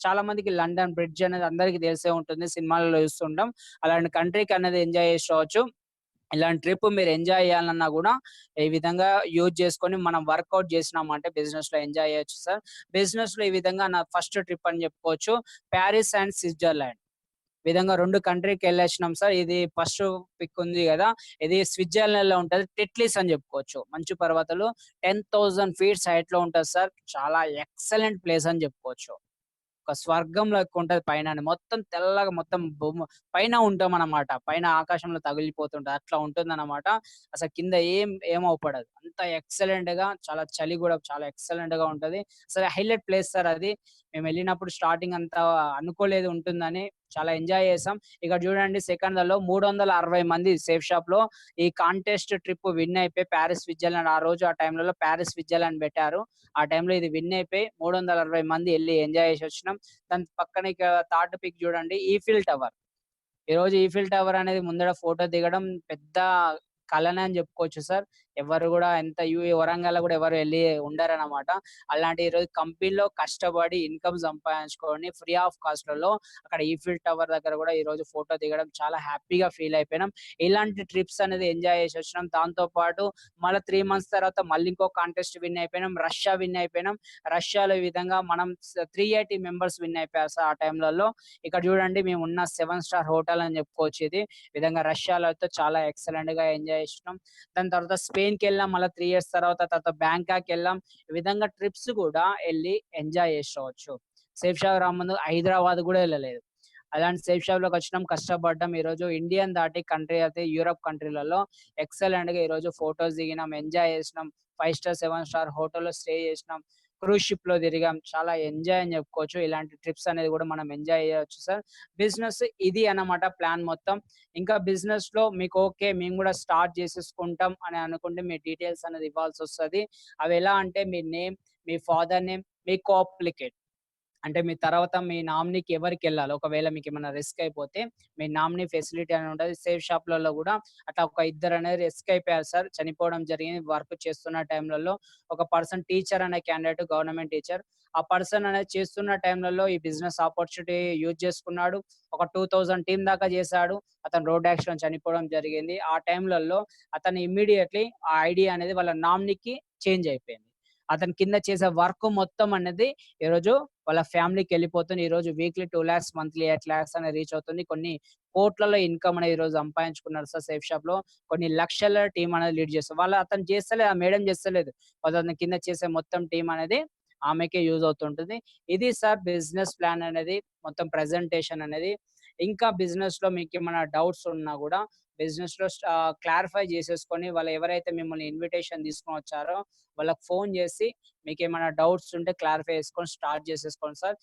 చాలా మందికి లండన్ బ్రిడ్జ్ అనేది అందరికి తెలిసే ఉంటుంది, సినిమాలలో చూస్తుంటాం. అలాంటి కంట్రీకి అనేది ఎంజాయ్ చేసుకోవచ్చు. ఇలాంటి ట్రిప్ మీరు ఎంజాయ్ చేయాలన్నా కూడా ఈ విధంగా యూజ్ చేసుకొని మనం వర్కౌట్ చేసినామంటే బిజినెస్ లో ఎంజాయ్ చేయొచ్చు సార్. బిజినెస్ లో ఈ విధంగా నా ఫస్ట్ ట్రిప్ అని చెప్పుకోవచ్చు. ప్యారిస్ అండ్ స్విట్జర్లాండ్ విధంగా 2 కంట్రీకి వెళ్ళొచ్చినాం సార్. ఇది ఫస్ట్ పిక్ ఉంది కదా, ఇది స్విట్జర్లాండ్ లో ఉంటది. టెట్లిస్ అని చెప్పుకోవచ్చు. మంచు పర్వతాలు 10,000 feet హైట్ లో ఉంటది సార్. చాలా ఎక్సలెంట్ ప్లేస్ అని చెప్పుకోవచ్చు. ఒక స్వర్గంలో ఎక్కువ ఉంటది పైన, మొత్తం తెల్లగా మొత్తం భూమి పైన ఉంటాం అన్నమాట. పైన ఆకాశంలో తగిలిపోతుంటది అట్లా ఉంటుంది అన్నమాట. అసలు కింద ఏమవుపడదు, అంత ఎక్సలెంట్ గా, చాలా చలి కూడా చాలా ఎక్సలెంట్ గా ఉంటది. అసలు హైలైట్ ప్లేస్ సార్ అది. మేము వెళ్ళినప్పుడు స్టార్టింగ్ అంతా అనుకోలేదు ఉంటుందని, చాలా ఎంజాయ్ చేసాం. ఇక్కడ చూడండి సెకండ్లలో 360 మంది సేఫ్ షాప్ లో ఈ కాంటెస్ట్ ట్రిప్ విన్ అయిపోయి ప్యారిస్ స్విట్జర్లాండ్, ఆ రోజు ఆ టైంలో ప్యారిస్ స్విట్జర్లాండ్ పెట్టారు. ఆ టైంలో ఇది విన్ అయిపోయి 360 మంది వెళ్ళి ఎంజాయ్ చేసి వచ్చినాం. దాని పక్కన ఇక థర్డ్ పిక్ చూడండి, ఈఫిల్ టవర్. ఈ రోజు ఈఫిల్ టవర్ అనేది ముందర ఫోటో దిగడం పెద్ద కలనే అని చెప్పుకోవచ్చు సార్. ఎవరు కూడా ఎంత వరంగల్ కూడా ఎవరు వెళ్ళి ఉండరన్నమాట. అలాంటి ఈ రోజు కంపెనీలో కష్టపడి ఇన్కమ్ సంపాదించుకొని ఫ్రీ ఆఫ్ కాస్ట్ లలో అక్కడ ఈఫిల్ టవర్ దగ్గర కూడా ఈ రోజు ఫోటో దిగడం చాలా హ్యాపీగా ఫీల్ అయిపోయినాం. ఇలాంటి ట్రిప్స్ అనేది ఎంజాయ్ చేసి వచ్చినాం. దాంతో పాటు మళ్ళీ 3 months తర్వాత మళ్ళీ ఇంకో కాంటెస్ట్ విన్ అయిపోయినాం, రష్యా విన్ అయిపోయినాం. రష్యాలో ఈ విధంగా మనం 380 మెంబర్స్ విన్ అయిపోయారు సార్ ఆ టైంలలో. ఇక్కడ చూడండి మేము ఉన్న 7 స్టార్ హోటల్ అని చెప్పుకోవచ్చు. ఇది విధంగా రష్యాలో అయితే చాలా ఎక్సలెంట్ గా ఎంజాయ్ చేసినాం. దాని తర్వాత స్పెయిన్ కి వెళ్ళాం, మళ్ళీ 3 years తర్వాత బ్యాంకాక్ వెళ్ళాం. ఈ విధంగా ట్రిప్స్ కూడా వెళ్ళి ఎంజాయ్ చేసుకోవచ్చు. సేఫ్ షాప్ రాముందు హైదరాబాద్ కూడా వెళ్ళలేదు. అలాంటి సేఫ్ షాప్ లోకి వచ్చినాం, కష్టపడ్డాం. ఈ రోజు ఇండియన్ దాటి కంట్రీ అయితే యూరోప్ కంట్రీలలో ఎక్సలెంట్ గా ఈ రోజు ఫొటోస్ దిగినాం, ఎంజాయ్ చేసినాం. 5 స్టార్ 7 స్టార్ హోటల్లో స్టే చేసినాం, క్రూజ్ షిప్ లో తిరిగాం. చాలా ఎంజాయ్ అని చెప్పుకోవచ్చు. ఇలాంటి ట్రిప్స్ అనేది కూడా మనం ఎంజాయ్ చేయొచ్చు సార్. బిజినెస్ ఇది అన్నమాట ప్లాన్ మొత్తం. ఇంకా బిజినెస్ లో మీకు ఓకే మేము కూడా స్టార్ట్ చేసేసుకుంటాం అని అనుకుంటే మీ డీటెయిల్స్ అనేది ఇవ్వాల్సి వస్తుంది. అవి ఎలా అంటే మీ నేమ్, మీ ఫాదర్ నేమ్, మీ కో అప్లికేట్, అంటే మీ తర్వాత మీ నామినీకి ఎవరికెళ్ళాలి? ఒకవేళ మీకేమన్నా రిస్క్ అయిపోతే, మీ నామినీ ఫెసిలిటీ అని ఉంటది. సేఫ్ షాప్‌లలో గూడా అట్లా ఒక ఇద్దరనేది రిస్క్ అయిపోయారు సార్. చనిపోవడం జరిగింది. వర్క్ చేస్తున్న టైంలలో. ఒక పర్సన్ టీచర్ అనే క్యాండిడేట్ గవర్నమెంట్ టీచర్. ఆ పర్సన్ అనేది చేస్తున్న టైంలలో ఈ బిజినెస్ ఆపర్చునిటీ యూజ్ చేసుకున్నాడు. ఒక 2000 టీమ్ దాకా చేశాడు. అతను రోడ్ యాక్సిడెంట్ చనిపోవడం జరిగింది. ఆ టైంలలో అతను ఇమ్మీడియేట్‌లీ ఆ ఐడియా అనేది వాళ్ళ నామినీకి చేంజ్ అయిపోయింది. అతని కింద చేసే వర్క్ మొత్తం అనేది ఈరోజు వాళ్ళ ఫ్యామిలీకెళ్ళిపోతుంది. ఈరోజు వీక్లీ 2,00,000 మంత్లీ 8,00,000 అనేది రీచ్ అవుతుంది. కొన్ని కోట్లలో ఇన్‌కమ్ అనేది ఈరోజు సంపాదించుకున్నారు సార్ సేఫ్ షాప్‌లో. కొన్ని లక్షల టీమ్ అనేది లీడ్ చేస్తారు. అతను చేస్తలే ఆ మేడం చేస్తలేదు. అతని కింద చేసే మొత్తం టీమ్ అనేది ఆమెకే యూజ్ అవుతుంటుంది. ఇది సార్ బిజినెస్ ప్లాన్ అనేది మొత్తం ప్రెజెంటేషన్ అనేది. ఇంకా బిజినెస్‌లో మీకేమైనా డౌట్స్ ఉన్నా గూడా బిజినెస్‌లో క్లారిఫై చేసేసుకొని వాళ్ళు ఎవరైతే మిమ్మల్ని ఇన్విటేషన్ తీసుకొని వచ్చారో వాళ్ళకి ఫోను చేసి మీకేమైనా డౌట్స్ ఉంటే క్లారిఫై చేసుకొని స్టార్ట్ చేసేసుకోండి సార్.